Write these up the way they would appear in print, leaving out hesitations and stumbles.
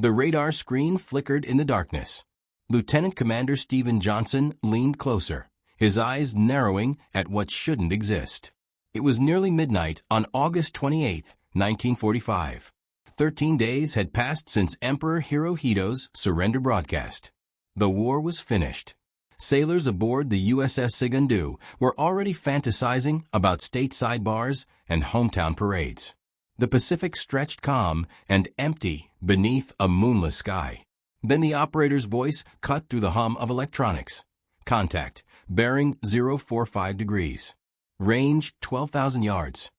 The radar screen flickered in the darkness. Lieutenant Commander Stephen Johnson leaned closer, his eyes narrowing at what shouldn't exist. It was nearly midnight on August 28, 1945. 13 days had passed since Emperor Hirohito's surrender broadcast. The war was finished. Sailors aboard the USS Sigundu were already fantasizing about stateside bars and hometown parades. The Pacific stretched calm and empty beneath a moonless sky. Then the operator's voice cut through the hum of electronics. Contact, bearing 045 degrees. Range 12,000 yards.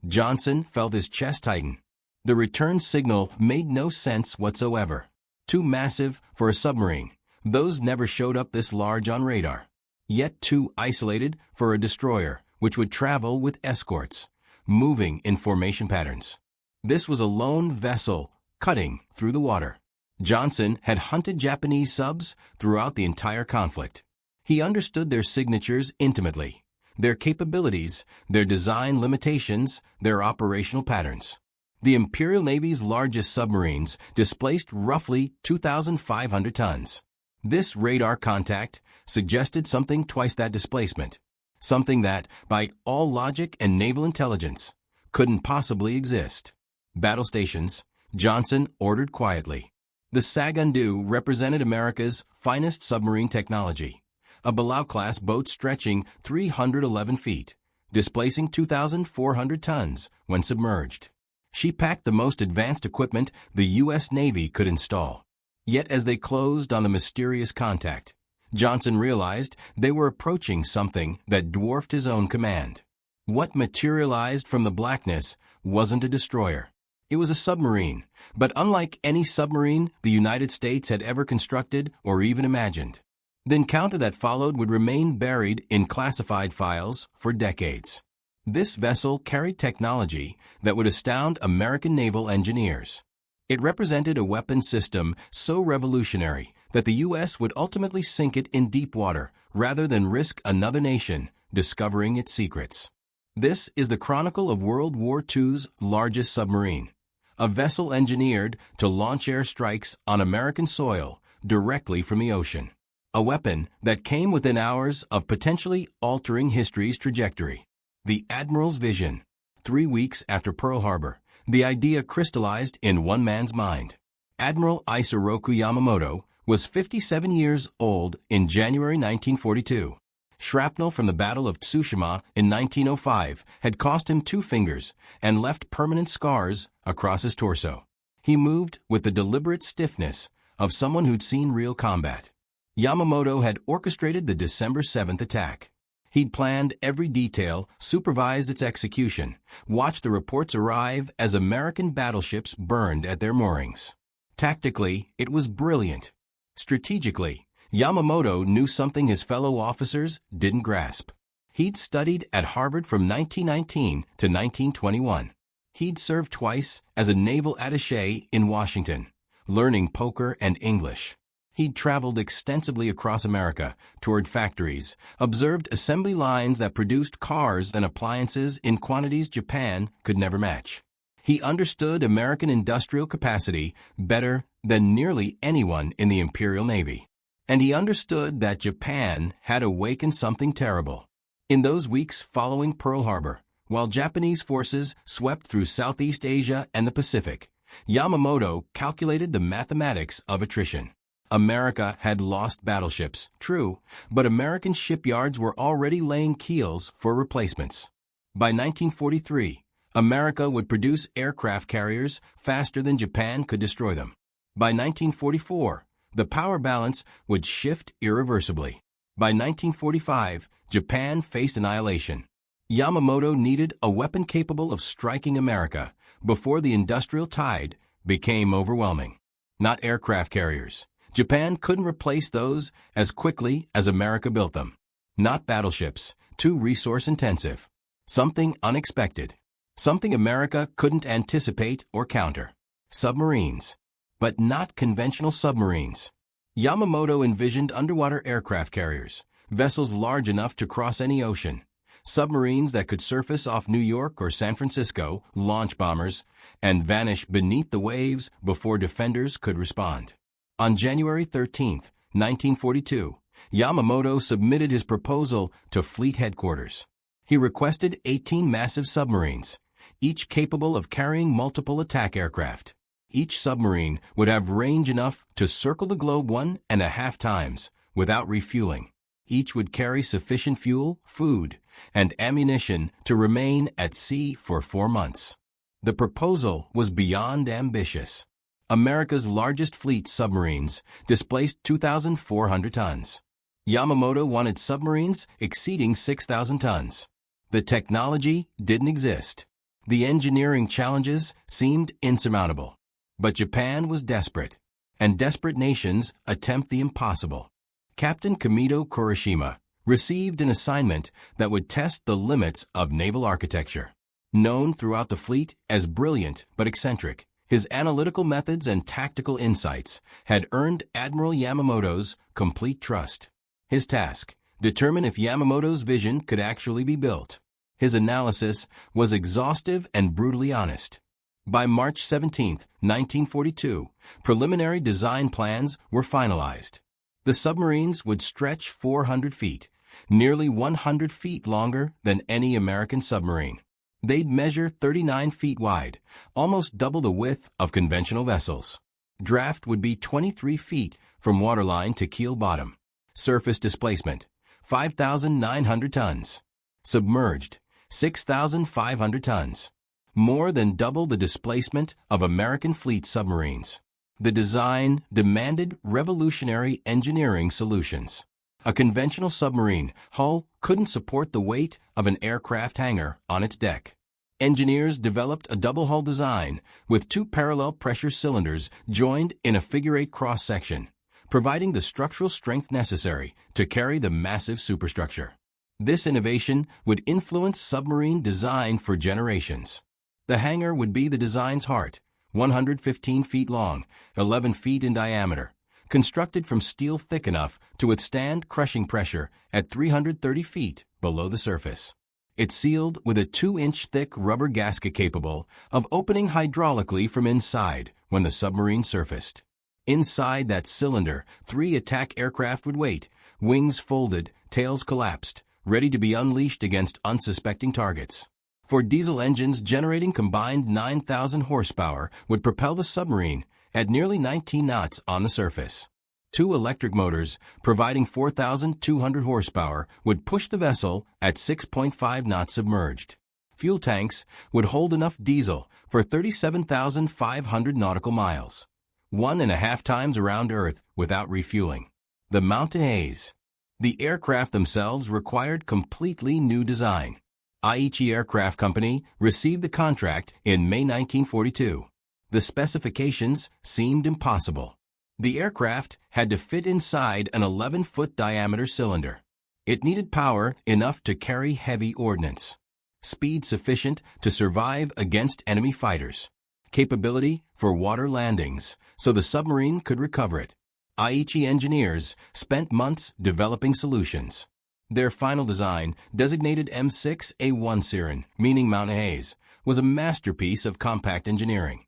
Johnson felt his chest tighten. The return signal made no sense whatsoever. Too massive for a submarine. Those never showed up this large on radar. Yet too isolated for a destroyer, which would travel with escorts, moving in formation patterns. This was a lone vessel cutting through the water. Johnson had hunted Japanese subs throughout the entire conflict. He understood their signatures intimately, their capabilities, their design limitations, their operational patterns. The Imperial Navy's largest submarines displaced roughly 2,500 tons. This radar contact suggested something twice that displacement, something that, by all logic and naval intelligence, couldn't possibly exist. Battle stations, Johnson ordered quietly. The Sigundu represented America's finest submarine technology, a Belau-class boat stretching 311 feet, displacing 2,400 tons when submerged. She packed the most advanced equipment the U.S. Navy could install. Yet as they closed on the mysterious contact, Johnson realized they were approaching something that dwarfed his own command. What materialized from the blackness wasn't a destroyer. It was a submarine, but unlike any submarine the United States had ever constructed or even imagined. The encounter that followed would remain buried in classified files for decades. This vessel carried technology that would astound American naval engineers. It represented a weapon system so revolutionary that the U.S. would ultimately sink it in deep water rather than risk another nation discovering its secrets. This is the chronicle of World War II's largest submarine, a vessel engineered to launch air strikes on American soil directly from the ocean. A weapon that came within hours of potentially altering history's trajectory. The Admiral's vision. 3 weeks after Pearl Harbor, the idea crystallized in one man's mind. Admiral Yamamoto was 57 years old in January 1942. Shrapnel from the Battle of Tsushima in 1905 had cost him 2 fingers and left permanent scars across his torso. He moved with the deliberate stiffness of someone who'd seen real combat. Yamamoto had orchestrated the December 7th attack. He'd planned every detail, supervised its execution, watched the reports arrive as American battleships burned at their moorings. Tactically, it was brilliant. Strategically, Yamamoto knew something his fellow officers didn't grasp. He'd studied at Harvard from 1919 to 1921. He'd served twice as a naval attaché in Washington, learning poker and English. He'd traveled extensively across America, toured factories, observed assembly lines that produced cars and appliances in quantities Japan could never match. He understood American industrial capacity better than nearly anyone in the Imperial Navy. And he understood that Japan had awakened something terrible. In those weeks following Pearl Harbor, while Japanese forces swept through Southeast Asia and the Pacific, Yamamoto calculated the mathematics of attrition. America had lost battleships, true, but American shipyards were already laying keels for replacements. By 1943, America would produce aircraft carriers faster than Japan could destroy them. By 1944, the power balance would shift irreversibly. By 1945, Japan faced annihilation. Yamamoto needed a weapon capable of striking America before the industrial tide became overwhelming. Not aircraft carriers. Japan couldn't replace those as quickly as America built them. Not battleships, too resource-intensive. Something unexpected. Something America couldn't anticipate or counter. Submarines. But not conventional submarines. Yamamoto envisioned underwater aircraft carriers, vessels large enough to cross any ocean, submarines that could surface off New York or San Francisco, launch bombers, and vanish beneath the waves before defenders could respond. On January 13, 1942, Yamamoto submitted his proposal to Fleet Headquarters. He requested 18 massive submarines, each capable of carrying multiple attack aircraft. Each submarine would have range enough to circle the globe 1.5 times without refueling. Each would carry sufficient fuel, food, and ammunition to remain at sea for 4 months. The proposal was beyond ambitious. America's largest fleet, submarines, displaced 2,400 tons. Yamamoto wanted submarines exceeding 6,000 tons. The technology didn't exist. The engineering challenges seemed insurmountable. But Japan was desperate, and desperate nations attempt the impossible. Captain Kamito Kurashima received an assignment that would test the limits of naval architecture. Known throughout the fleet as brilliant but eccentric, his analytical methods and tactical insights had earned Admiral Yamamoto's complete trust. His task: determine if Yamamoto's vision could actually be built. His analysis was exhaustive and brutally honest. By March 17, 1942, preliminary design plans were finalized. The submarines would stretch 400 feet, nearly 100 feet longer than any American submarine. They'd measure 39 feet wide, almost double the width of conventional vessels. Draft would be 23 feet from waterline to keel bottom. Surface displacement, 5,900 tons. Submerged, 6,500 tons. More than double the displacement of American fleet submarines. The design demanded revolutionary engineering solutions. A conventional submarine hull couldn't support the weight of an aircraft hangar on its deck. Engineers developed a double-hull design with 2 parallel pressure cylinders joined in a figure-8 cross-section, providing the structural strength necessary to carry the massive superstructure. This innovation would influence submarine design for generations. The hangar would be the design's heart, 115 feet long, 11 feet in diameter, constructed from steel thick enough to withstand crushing pressure at 330 feet below the surface. It's sealed with a 2-inch thick rubber gasket capable of opening hydraulically from inside when the submarine surfaced. Inside that cylinder, 3 attack aircraft would wait, wings folded, tails collapsed, ready to be unleashed against unsuspecting targets. For diesel engines generating combined 9,000 horsepower would propel the submarine at nearly 19 knots on the surface. 2 electric motors, providing 4,200 horsepower, would push the vessel at 6.5 knots submerged. Fuel tanks would hold enough diesel for 37,500 nautical miles, 1.5 times around Earth without refueling. The mountain haze. The aircraft themselves required completely new design. Aichi Aircraft Company received the contract in May 1942. The specifications seemed impossible. The aircraft had to fit inside an 11-foot diameter cylinder. It needed power enough to carry heavy ordnance, speed sufficient to survive against enemy fighters, capability for water landings so the submarine could recover it. Aichi engineers spent months developing solutions. Their final design, designated M6A1 Siren, meaning mountain haze, was a masterpiece of compact engineering.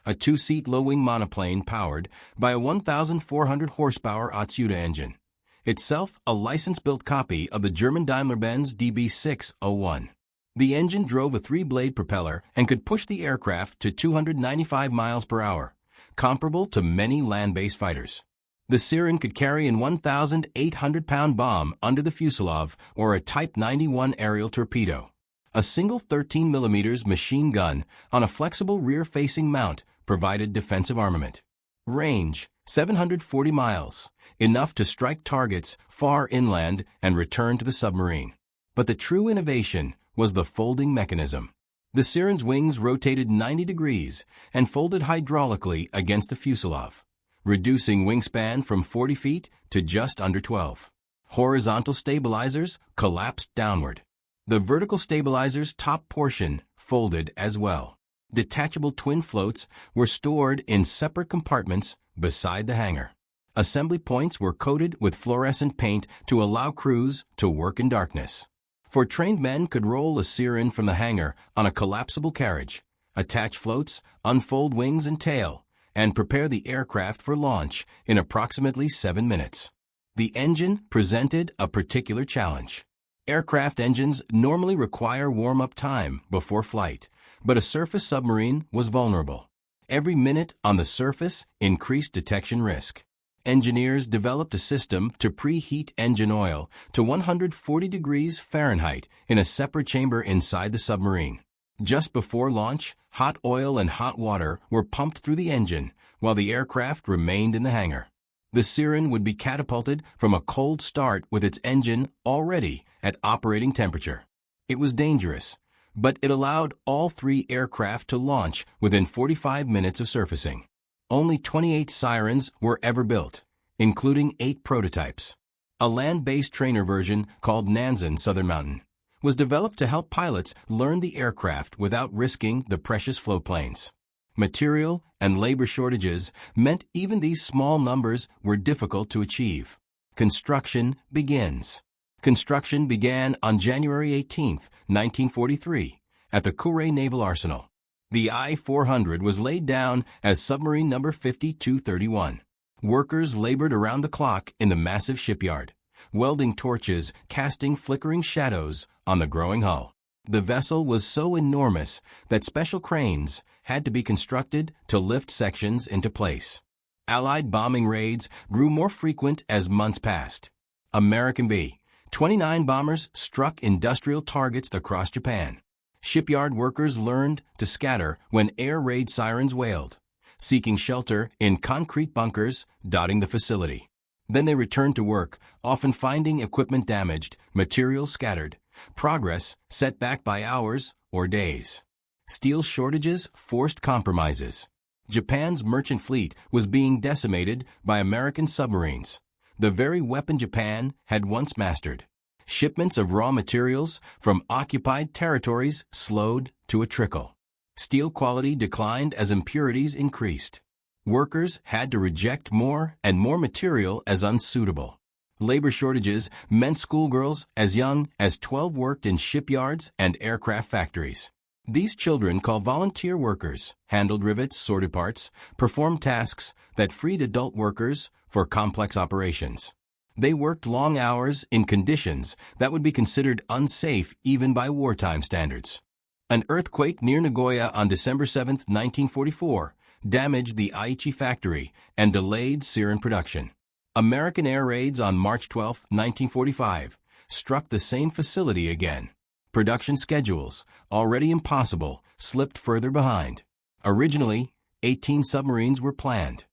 A 2-seat low-wing monoplane powered by a 1,400 horsepower Otsuda engine, itself a license-built copy of the German Daimler-Benz DB601. The engine drove a 3-blade propeller and could push the aircraft to 295 miles per hour, comparable to many land-based fighters. The Siren could carry an 1,800-pound bomb under the fuselage or a Type 91 aerial torpedo. A single 13mm machine gun on a flexible rear-facing mount provided defensive armament. Range, 740 miles, enough to strike targets far inland and return to the submarine. But the true innovation was the folding mechanism. The Siren's wings rotated 90 degrees and folded hydraulically against the fuselage, reducing wingspan from 40 feet to just under 12. Horizontal stabilizers collapsed downward. The vertical stabilizer's top portion folded as well. Detachable twin floats were stored in separate compartments beside the hangar. Assembly points were coated with fluorescent paint to allow crews to work in darkness. for trained men could roll a siren from the hangar on a collapsible carriage, attach floats, unfold wings and tail, and prepare the aircraft for launch in approximately 7 minutes. The engine presented a particular challenge. Aircraft engines normally require warm-up time before flight, but a surface submarine was vulnerable. Every minute on the surface increased detection risk. Engineers developed a system to preheat engine oil to 140 degrees Fahrenheit in a separate chamber inside the submarine. Just before launch, hot oil and hot water were pumped through the engine while the aircraft remained in the hangar. The siren would be catapulted from a cold start with its engine already at operating temperature. It was dangerous, but it allowed all 3 aircraft to launch within 45 minutes of surfacing. Only 28 sirens were ever built, including 8 prototypes. A land-based trainer version called Nansen Southern Mountain was developed to help pilots learn the aircraft without risking the precious floatplanes. Material and labor shortages meant even these small numbers were difficult to achieve. Construction begins. Construction began on January 18, 1943, at the Kourou Naval Arsenal. The I-400 was laid down as submarine number 5231. Workers labored around the clock in the massive shipyard, welding torches, casting flickering shadows on the growing hull. The vessel was so enormous that special cranes had to be constructed to lift sections into place. Allied bombing raids grew more frequent as months passed. American B-29 bombers struck industrial targets across Japan. Shipyard workers learned to scatter when air raid sirens wailed, seeking shelter in concrete bunkers dotting the facility. Then they returned to work, often finding equipment damaged, material scattered, progress set back by hours or days. Steel shortages forced compromises. Japan's merchant fleet was being decimated by American submarines, the very weapon Japan had once mastered. Shipments of raw materials from occupied territories slowed to a trickle. Steel quality declined as impurities increased. Workers had to reject more and more material as unsuitable. Labor shortages meant schoolgirls as young as 12 worked in shipyards and aircraft factories. These children, called volunteer workers, handled rivets, sorted parts, performed tasks that freed adult workers for complex operations. They worked long hours in conditions that would be considered unsafe even by wartime standards. An earthquake near Nagoya on December 7, 1944, damaged the Aichi factory and delayed siren production. American air raids on March 12, 1945, struck the same facility again. Production schedules, already impossible, slipped further behind. Originally, 18 submarines were planned.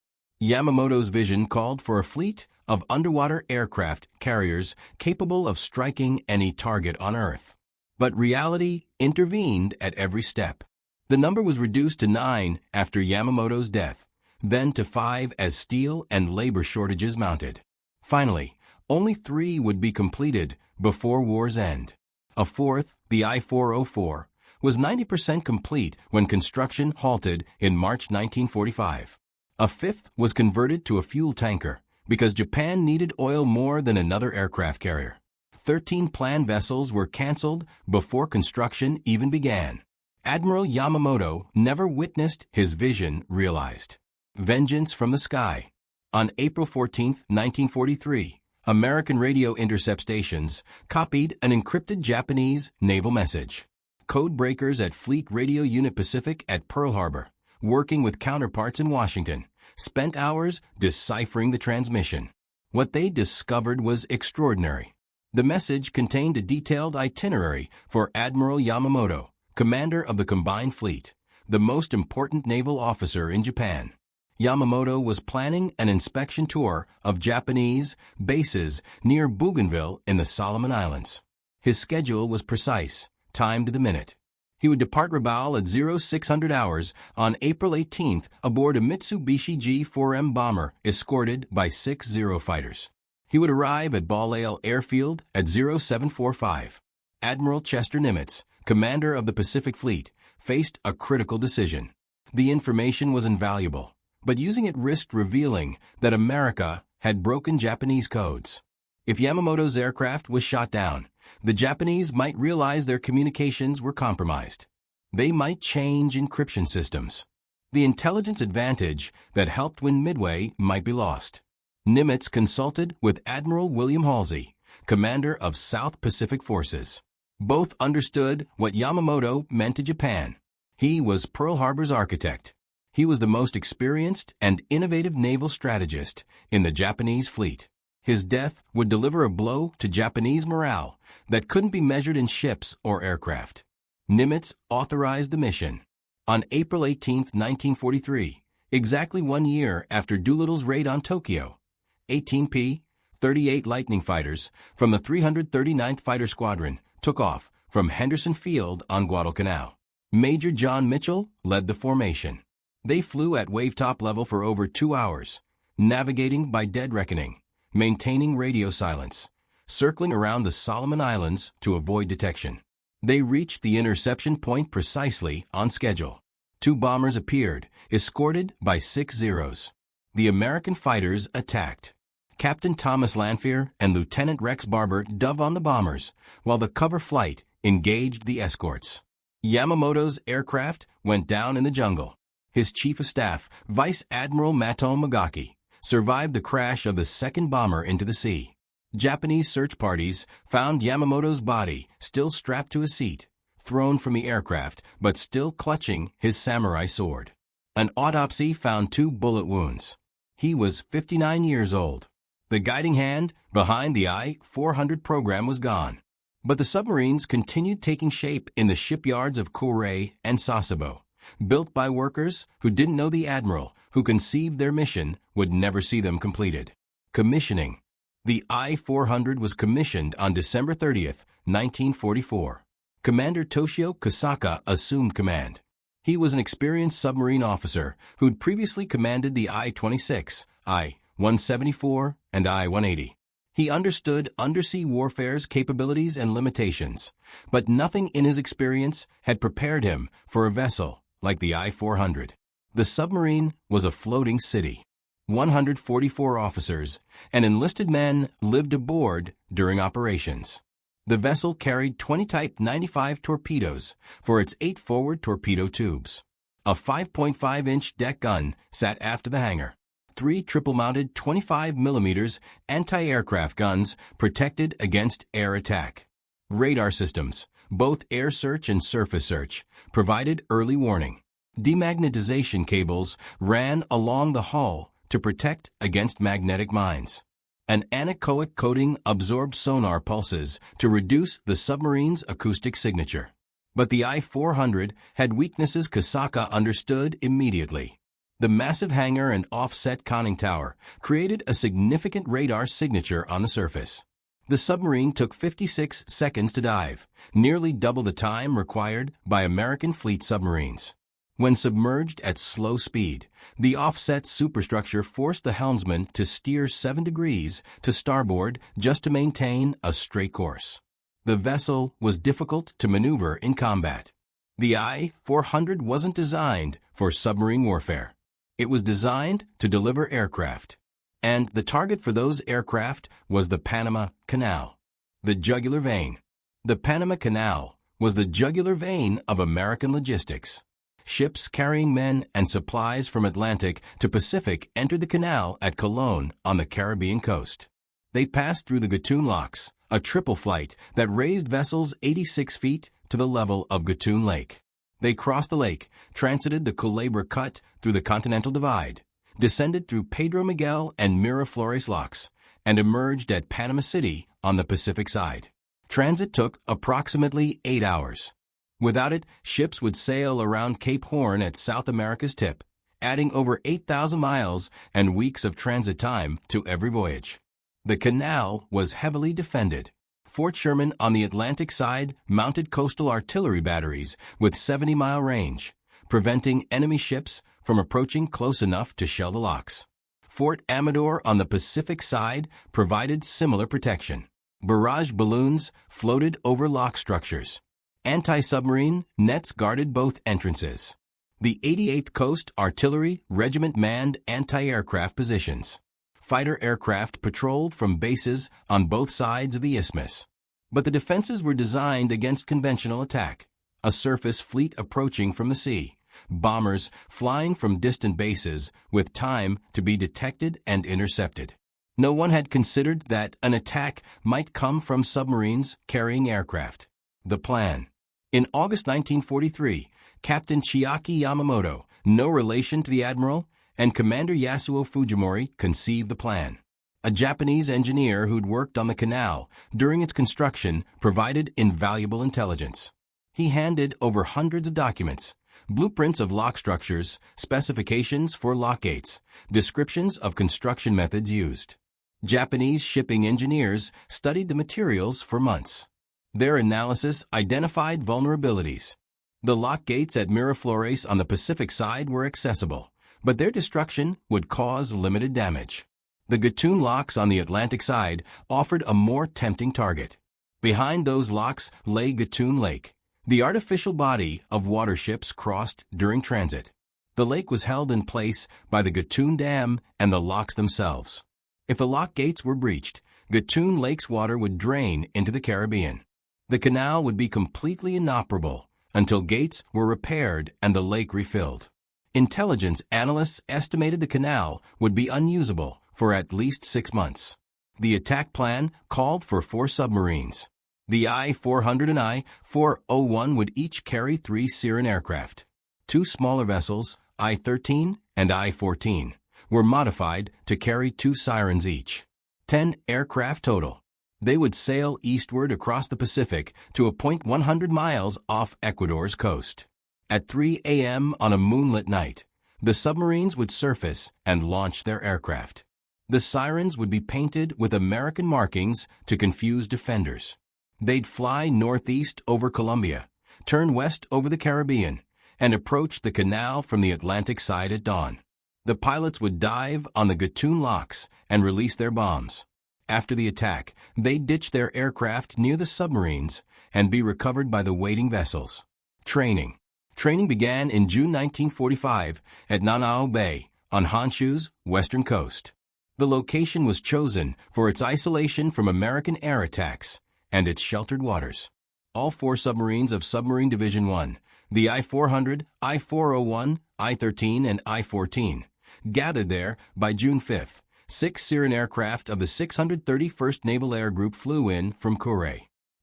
Yamamoto's vision called for a fleet of underwater aircraft carriers capable of striking any target on Earth. But reality intervened at every step. The number was reduced to 9 after Yamamoto's death, then to 5 as steel and labor shortages mounted. Finally, only 3 would be completed before war's end. A fourth, the I-404, was 90% complete when construction halted in March 1945. A fifth was converted to a fuel tanker because Japan needed oil more than another aircraft carrier. 13 planned vessels were canceled before construction even began. Admiral Yamamoto never witnessed his vision realized. Vengeance from the sky. On April 14, 1943, American radio intercept stations copied an encrypted Japanese naval message. Code breakers at Fleet Radio Unit Pacific at Pearl Harbor, working with counterparts in Washington, spent hours deciphering the transmission. What they discovered was extraordinary. The message contained a detailed itinerary for Admiral Yamamoto, commander of the combined fleet, the most important naval officer in Japan. Yamamoto was planning an inspection tour of Japanese bases near Bougainville in the Solomon Islands. His schedule was precise, timed to the minute. He would depart Rabaul at 0600 hours on April 18th aboard a Mitsubishi G-4M bomber escorted by 6 Zero fighters. He would arrive at Balliol Airfield at 0745. Admiral Chester Nimitz, commander of the Pacific Fleet, faced a critical decision. The information was invaluable, but using it risked revealing that America had broken Japanese codes. If Yamamoto's aircraft was shot down, the Japanese might realize their communications were compromised. They might change encryption systems. The intelligence advantage that helped win Midway might be lost. Nimitz consulted with Admiral William Halsey, commander of South Pacific Forces. Both understood what Yamamoto meant to Japan. He was Pearl Harbor's architect. He was the most experienced and innovative naval strategist in the Japanese fleet. His death would deliver a blow to Japanese morale that couldn't be measured in ships or aircraft. Nimitz authorized the mission. On April 18, 1943, exactly 1 year after Doolittle's raid on Tokyo, 18P, 38 Lightning fighters from the 339th Fighter Squadron took off from Henderson Field on Guadalcanal. Major John Mitchell led the formation. They flew at wavetop level for over 2 hours, navigating by dead reckoning, maintaining radio silence, circling around the Solomon Islands to avoid detection. They reached the interception point precisely on schedule. 2 bombers appeared, escorted by 6 Zeros. The American fighters attacked. Captain Thomas Lanphier and Lieutenant Rex Barber dove on the bombers, while the cover flight engaged the escorts. Yamamoto's aircraft went down in the jungle. His chief of staff, Vice Admiral Mato Magaki, survived the crash of the second bomber into the sea. Japanese search parties found Yamamoto's body still strapped to a seat, thrown from the aircraft, but still clutching his samurai sword. An autopsy found 2 bullet wounds. He was 59 years old. The guiding hand behind the I-400 program was gone. But the submarines continued taking shape in the shipyards of Kure and Sasebo, built by workers who didn't know the admiral who conceived their mission would never see them completed. Commissioning. The I-400 was commissioned on December 30, 1944. Commander Toshio Kosaka assumed command. He was an experienced submarine officer who'd previously commanded the I-26, I-174, and I-180. He understood undersea warfare's capabilities and limitations, but nothing in his experience had prepared him for a vessel like the I-400. The submarine was a floating city. 144 officers and enlisted men lived aboard during operations. The vessel carried 20 Type 95 torpedoes for its 8 forward torpedo tubes. A 5.5-inch deck gun sat aft of the hangar. 3 triple-mounted 25mm anti-aircraft guns protected against air attack. Radar systems, both air search and surface search, provided early warning. Demagnetization cables ran along the hull to protect against magnetic mines. An anechoic coating absorbed sonar pulses to reduce the submarine's acoustic signature. But the I-400 had weaknesses Kosaka understood immediately. The massive hangar and offset conning tower created a significant radar signature on the surface. The submarine took 56 seconds to dive, nearly double the time required by American fleet submarines. When submerged at slow speed, the offset superstructure forced the helmsman to steer 7 degrees to starboard just to maintain a straight course. The vessel was difficult to maneuver in combat. The I-400 wasn't designed for submarine warfare. It was designed to deliver aircraft. And the target for those aircraft was the Panama Canal, the jugular vein. The Panama Canal was the jugular vein of American logistics. Ships carrying men and supplies from Atlantic to Pacific entered the canal at Colón on the Caribbean coast. They passed through the Gatun Locks, a triple flight that raised vessels 86 feet to the level of Gatun Lake. They crossed the lake, transited the Culebra Cut through the Continental Divide, descended through Pedro Miguel and Miraflores Locks, and emerged at Panama City on the Pacific side. Transit took approximately 8 hours. Without it, ships would sail around Cape Horn at South America's tip, adding over 8,000 miles and weeks of transit time to every voyage. The canal was heavily defended. Fort Sherman on the Atlantic side mounted coastal artillery batteries with 70-mile range, preventing enemy ships from approaching close enough to shell the locks. Fort Amador on the Pacific side provided similar protection. Barrage balloons floated over lock structures. Anti-submarine nets guarded both entrances. The 88th Coast Artillery Regiment manned anti-aircraft positions. fighter aircraft patrolled from bases on both sides of the isthmus. But the defenses were designed against conventional attack, a surface fleet approaching from the sea, bombers flying from distant bases with time to be detected and intercepted. No one had considered that an attack might come from submarines carrying aircraft. The plan. In August 1943, Captain Chiaki Yamamoto, no relation to the admiral, and Commander Yasuo Fujimori conceived the plan. A Japanese engineer who'd worked on the canal during its construction provided invaluable intelligence. He handed over hundreds of documents, blueprints of lock structures, specifications for lock gates, descriptions of construction methods used. Japanese shipping engineers studied the materials for months. Their analysis identified vulnerabilities. The lock gates at Miraflores on the Pacific side were accessible, but their destruction would cause limited damage. The Gatun locks on the Atlantic side offered a more tempting target. Behind those locks lay Gatun Lake, the artificial body of water ships crossed during transit. The lake was held in place by the Gatun Dam and the locks themselves. If the lock gates were breached, Gatun Lake's water would drain into the Caribbean. The canal would be completely inoperable until gates were repaired and the lake refilled. Intelligence analysts estimated the canal would be unusable for at least 6 months. The attack plan called for 4 submarines. The I-400 and I-401 would each carry 3 Siren aircraft. 2 smaller vessels, I-13 and I-14, were modified to carry 2 Sirens each. 10 aircraft total. They would sail eastward across the Pacific to a point 100 miles off Ecuador's coast. At 3 a.m. on a moonlit night, the submarines would surface and launch their aircraft. The Sirens would be painted with American markings to confuse defenders. They'd fly northeast over Colombia, turn west over the Caribbean, and approach the canal from the Atlantic side at dawn. The pilots would dive on the Gatun locks and release their bombs. After the attack, they'd ditch their aircraft near the submarines and be recovered by the waiting vessels. Training. Training began in June 1945 at Nanao Bay on Honshu's western coast. The location was chosen for its isolation from American air attacks and its sheltered waters. All 4 submarines of Submarine Division 1, the I-400, I-401, I-13, and I-14, gathered there by June 5th. 6 Siren aircraft of the 631st Naval Air Group flew in from Kure.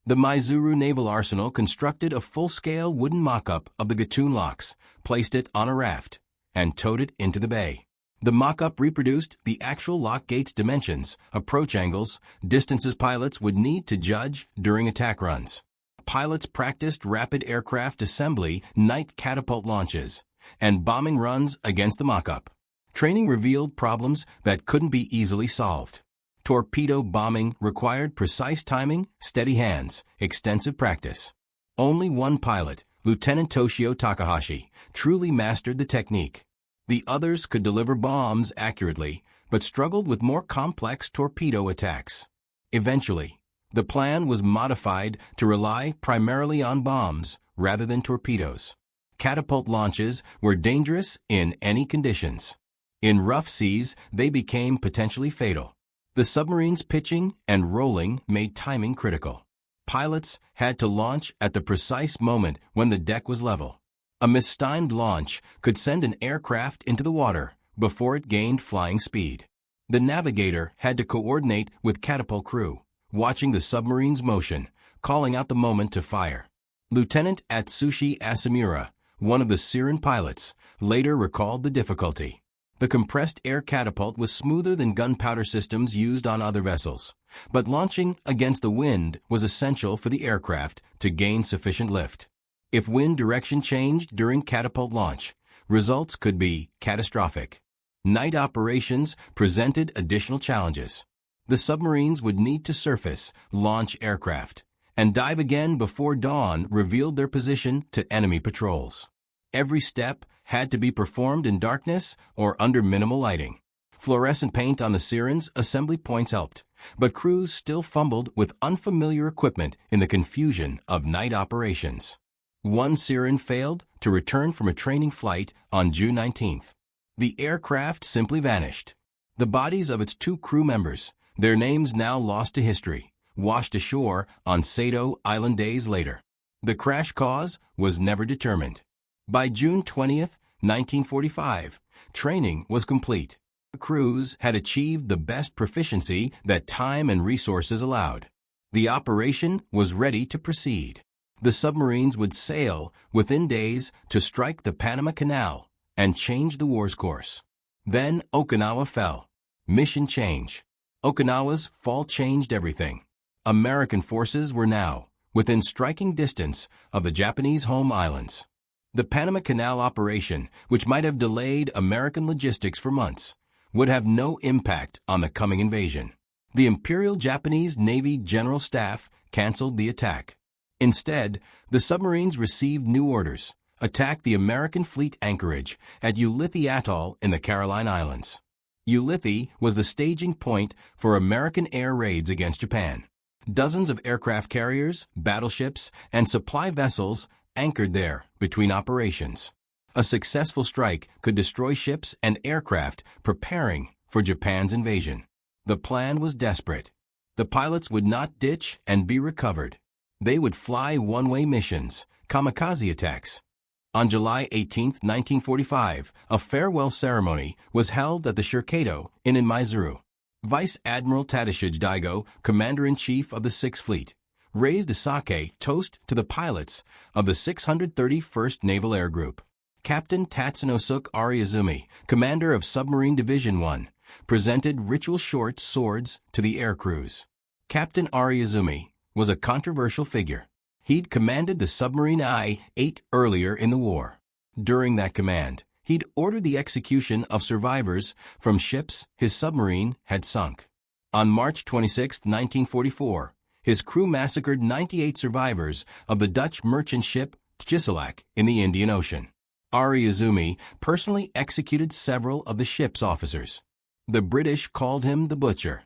The Maizuru Naval Arsenal constructed a full-scale wooden mock-up of the Gatun locks, placed it on a raft, and towed it into the bay. The mock-up reproduced the actual lock gate's dimensions, approach angles, distances pilots would need to judge during attack runs. Pilots practiced rapid aircraft assembly, night catapult launches, and bombing runs against the mock-up. Training revealed problems that couldn't be easily solved. Torpedo bombing required precise timing, steady hands, extensive practice. Only one pilot, Lieutenant Toshio Takahashi, truly mastered the technique. The others could deliver bombs accurately, but struggled with more complex torpedo attacks. Eventually, the plan was modified to rely primarily on bombs rather than torpedoes. Catapult launches were dangerous in any conditions. In rough seas, they became potentially fatal. The submarine's pitching and rolling made timing critical. Pilots had to launch at the precise moment when the deck was level. A mistimed launch could send an aircraft into the water before it gained flying speed. The navigator had to coordinate with catapult crew, watching the submarine's motion, calling out the moment to fire. Lieutenant Atsushi Asamura, one of the Siren pilots, later recalled the difficulty. The compressed air catapult was smoother than gunpowder systems used on other vessels, but launching against the wind was essential for the aircraft to gain sufficient lift. If wind direction changed during catapult launch, results could be catastrophic. Night operations presented additional challenges. The submarines would need to surface, launch aircraft, and dive again before dawn revealed their position to enemy patrols. Every step had to be performed in darkness or under minimal lighting. Fluorescent paint on the Siren's assembly points helped, but crews still fumbled with unfamiliar equipment in the confusion of night operations. One Siren failed to return from a training flight on June 19th. The aircraft simply vanished. The bodies of its 2 crew members, their names now lost to history, washed ashore on Sado Island days later. The crash cause was never determined. By June 20th, 1945, training was complete. The crews had achieved the best proficiency that time and resources allowed. The operation was ready to proceed. The submarines would sail within days to strike the Panama Canal and change the war's course. Then Okinawa fell. Mission change. Okinawa's fall changed everything. American forces were now within striking distance of the Japanese home islands. The Panama Canal operation, which might have delayed American logistics for months, would have no impact on the coming invasion. The Imperial Japanese Navy General Staff canceled the attack. Instead, the submarines received new orders: attack the American fleet anchorage at Ulithi Atoll in the Caroline Islands. Ulithi was the staging point for American air raids against Japan. Dozens of aircraft carriers, battleships, and supply vessels anchored there between operations. A successful strike could destroy ships and aircraft preparing for Japan's invasion. The plan was desperate. The pilots would not ditch and be recovered. They would fly one-way missions, kamikaze attacks. On July 18, 1945, a farewell ceremony was held at the Shirkato Inn in Maizuru. Vice Admiral Tadashige Daigo, Commander-in-Chief of the Sixth Fleet, raised a sake toast to the pilots of the 631st Naval Air Group. Captain Tatsunosuke Ariazumi, commander of Submarine Division 1, presented ritual short swords to the air crews. Captain Ariazumi was a controversial figure. He'd commanded the Submarine I-8 earlier in the war. During that command, he'd ordered the execution of survivors from ships his submarine had sunk. On March 26, 1944, his crew massacred 98 survivors of the Dutch merchant ship Tjisalak in the Indian Ocean. Ariazumi personally executed several of the ship's officers. The British called him the Butcher.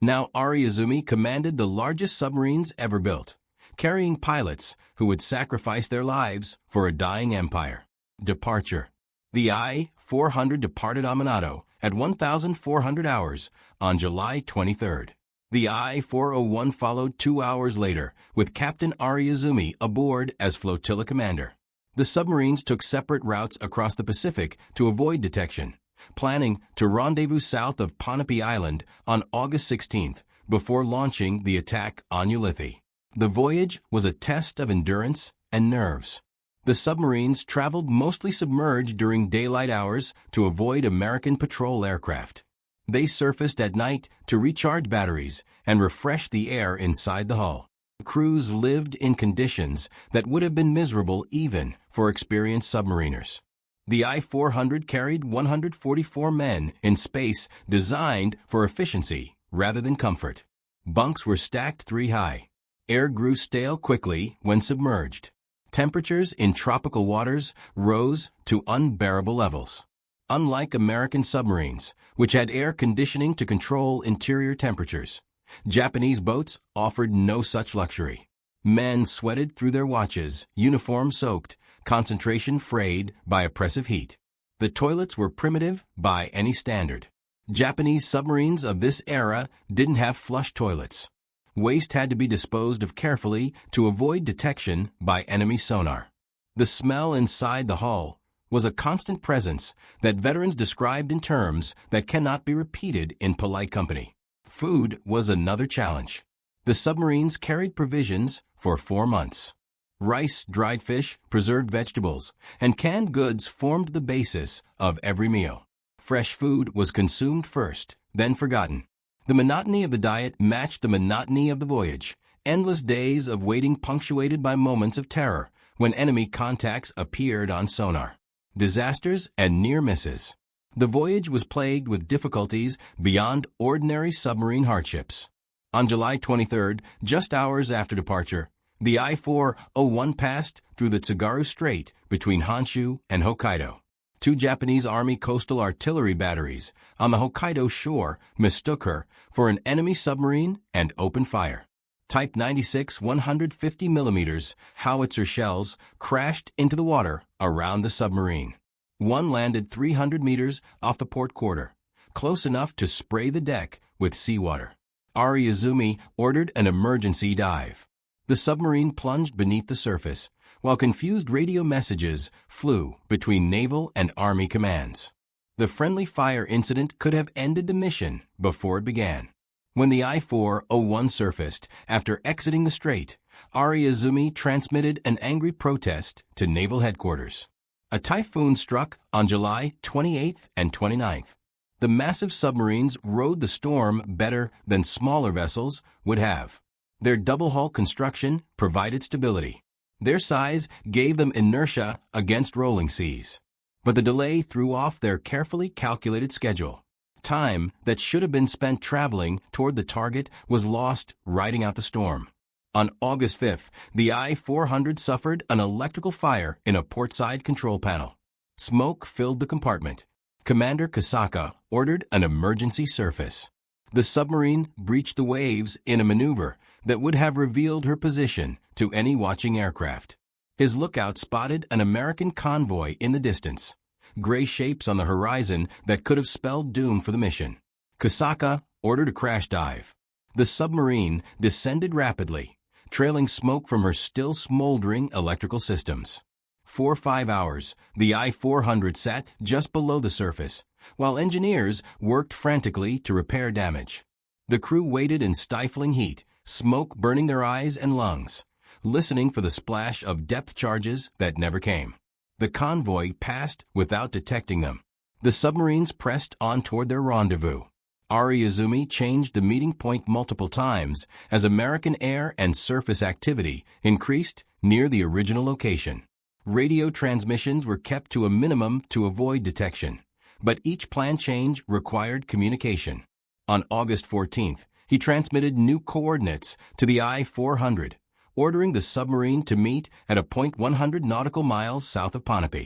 Now Ariazumi commanded the largest submarines ever built, carrying pilots who would sacrifice their lives for a dying empire. Departure. The I-400 departed Aminato at 1,400 hours on July 23. The I-401 followed 2 hours later, with Captain Ariazumi aboard as flotilla commander. The submarines took separate routes across the Pacific to avoid detection, planning to rendezvous south of Ponape Island on August 16th before launching the attack on Ulithi. The voyage was a test of endurance and nerves. The submarines traveled mostly submerged during daylight hours to avoid American patrol aircraft. They surfaced at night to recharge batteries and refresh the air inside the hull. Crews lived in conditions that would have been miserable even for experienced submariners. The I-400 carried 144 men in space designed for efficiency rather than comfort. Bunks were stacked 3 high. Air grew stale quickly when submerged. Temperatures in tropical waters rose to unbearable levels. Unlike American submarines, which had air conditioning to control interior temperatures, Japanese boats offered no such luxury. Men sweated through their watches, uniform soaked, concentration frayed by oppressive heat. The toilets were primitive by any standard. Japanese submarines of this era didn't have flush toilets. Waste had to be disposed of carefully to avoid detection by enemy sonar. The smell inside the hull was a constant presence that veterans described in terms that cannot be repeated in polite company. Food was another challenge. The submarines carried provisions for 4 months. Rice, dried fish, preserved vegetables, and canned goods formed the basis of every meal. Fresh food was consumed first, then forgotten. The monotony of the diet matched the monotony of the voyage, endless days of waiting punctuated by moments of terror when enemy contacts appeared on sonar. Disasters and near misses. The voyage was plagued with difficulties beyond ordinary submarine hardships. On July 23, just hours after departure, the I-401 passed through the Tsugaru Strait between Honshu and Hokkaido. 2 Japanese Army coastal artillery batteries on the Hokkaido shore mistook her for an enemy submarine and opened fire. Type 96 150 mm howitzer shells crashed into the water around the submarine. One landed 300 meters off the port quarter, close enough to spray the deck with seawater. Izumi ordered an emergency dive. The submarine plunged beneath the surface, while confused radio messages flew between naval and army commands. The friendly fire incident could have ended the mission before it began. When the I-401 surfaced after exiting the strait, Izumi transmitted an angry protest to naval headquarters. A typhoon struck on July 28th and 29th. The massive submarines rode the storm better than smaller vessels would have. Their double-hull construction provided stability. Their size gave them inertia against rolling seas. But the delay threw off their carefully calculated schedule. Time that should have been spent traveling toward the target was lost riding out the storm. On August 5th, the I-400 suffered an electrical fire in a portside control panel. Smoke filled the compartment. Commander Kasaka ordered an emergency surface. The submarine breached the waves in a maneuver that would have revealed her position to any watching aircraft. His lookout spotted an American convoy in the distance, gray shapes on the horizon that could have spelled doom for the mission. Kasaka ordered a crash dive. The submarine descended rapidly, trailing smoke from her still smoldering electrical systems. For 5 hours, the I-400 sat just below the surface, while engineers worked frantically to repair damage. The crew waited in stifling heat, smoke burning their eyes and lungs, listening for the splash of depth charges that never came. The convoy passed without detecting them. The submarines pressed on toward their rendezvous. Izumi changed the meeting point multiple times as American air and surface activity increased near the original location. Radio transmissions were kept to a minimum to avoid detection, but each plan change required communication. On August 14th, he transmitted new coordinates to the I-400, ordering the submarine to meet at a point 100 nautical miles south of Panama.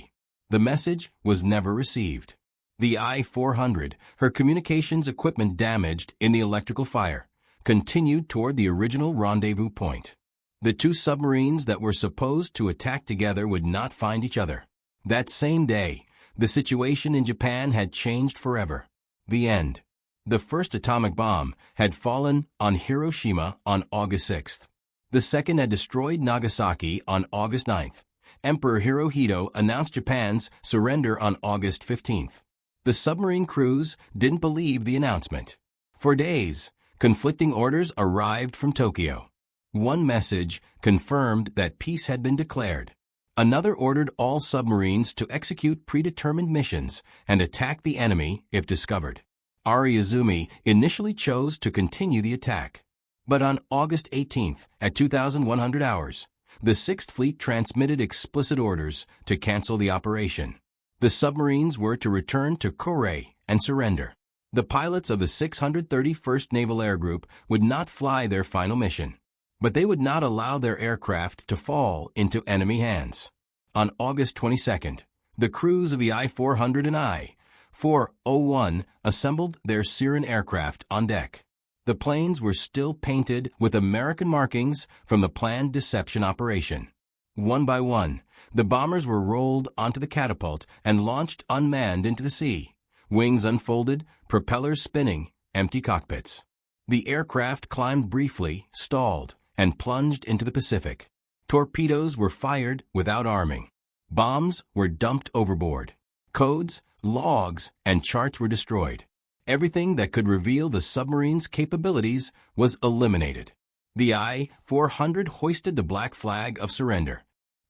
The message was never received. The I-400, her communications equipment damaged in the electrical fire, continued toward the original rendezvous point. The two submarines that were supposed to attack together would not find each other. That same day, the situation in Japan had changed forever. The end. The first atomic bomb had fallen on Hiroshima on August 6th. The second had destroyed Nagasaki on August 9th. Emperor Hirohito announced Japan's surrender on August 15th. The submarine crews didn't believe the announcement. For days, conflicting orders arrived from Tokyo. One message confirmed that peace had been declared. Another ordered all submarines to execute predetermined missions and attack the enemy if discovered. Izumi initially chose to continue the attack. But on August 18th, at 2100 hours, the 6th Fleet transmitted explicit orders to cancel the operation. The submarines were to return to Kure and surrender. The pilots of the 631st Naval Air Group would not fly their final mission, but they would not allow their aircraft to fall into enemy hands. On August 22nd, the crews of the I-400 and I-401 assembled their Siren aircraft on deck. The planes were still painted with American markings from the planned deception operation. One by one, the bombers were rolled onto the catapult and launched unmanned into the sea. Wings unfolded, propellers spinning, empty cockpits. The aircraft climbed briefly, stalled, and plunged into the Pacific. Torpedoes were fired without arming. Bombs were dumped overboard. Codes, logs, and charts were destroyed. Everything that could reveal the submarine's capabilities was eliminated. The I-400 hoisted the black flag of surrender.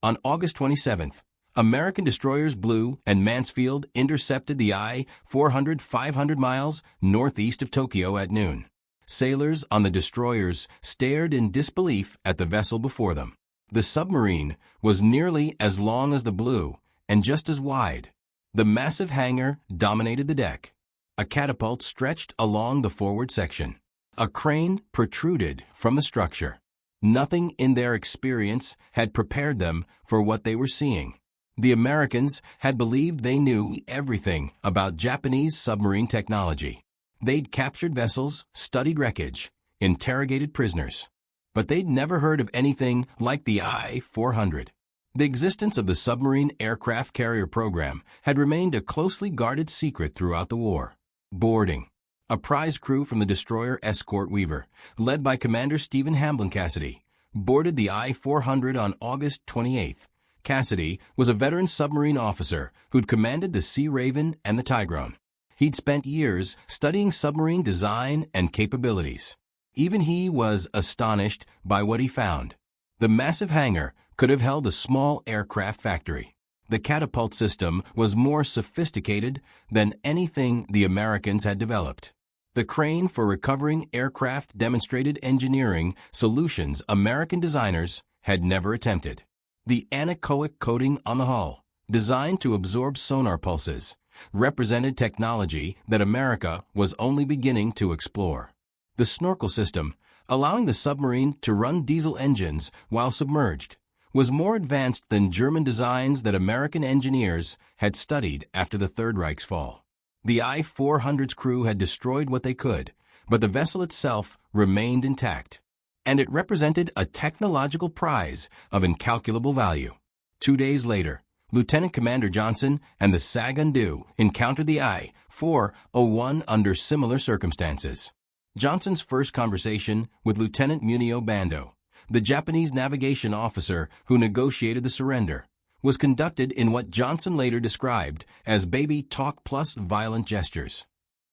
On August 27th, American destroyers Blue and Mansfield intercepted the I-400 500 miles northeast of Tokyo at noon. Sailors on the destroyers stared in disbelief at the vessel before them. The submarine was nearly as long as the Blue and just as wide. The massive hangar dominated the deck. A catapult stretched along the forward section. A crane protruded from the structure. Nothing in their experience had prepared them for what they were seeing. The Americans had believed they knew everything about Japanese submarine technology. They'd captured vessels, studied wreckage, interrogated prisoners. But they'd never heard of anything like the I-400. The existence of the submarine aircraft carrier program had remained a closely guarded secret throughout the war. Boarding. A prize crew from the destroyer escort Weaver, led by Commander Stephen Hamblin Cassidy, boarded the I-400 on August 28. Cassidy was a veteran submarine officer who'd commanded the Sea Raven and the Tigrone. He'd spent years studying submarine design and capabilities. Even he was astonished by what he found. The massive hangar could have held a small aircraft factory. The catapult system was more sophisticated than anything the Americans had developed. The crane for recovering aircraft demonstrated engineering solutions American designers had never attempted. The anechoic coating on the hull, designed to absorb sonar pulses, represented technology that America was only beginning to explore. The snorkel system, allowing the submarine to run diesel engines while submerged, was more advanced than German designs that American engineers had studied after the Third Reich's fall. The I-400's crew had destroyed what they could, but the vessel itself remained intact, and it represented a technological prize of incalculable value. 2 days later, Lieutenant Commander Johnson and the Sagandu encountered the I-401 under similar circumstances. Johnson's first conversation with Lieutenant Munio Bando, the Japanese navigation officer who negotiated the surrender, was conducted in what Johnson later described as baby talk plus violent gestures.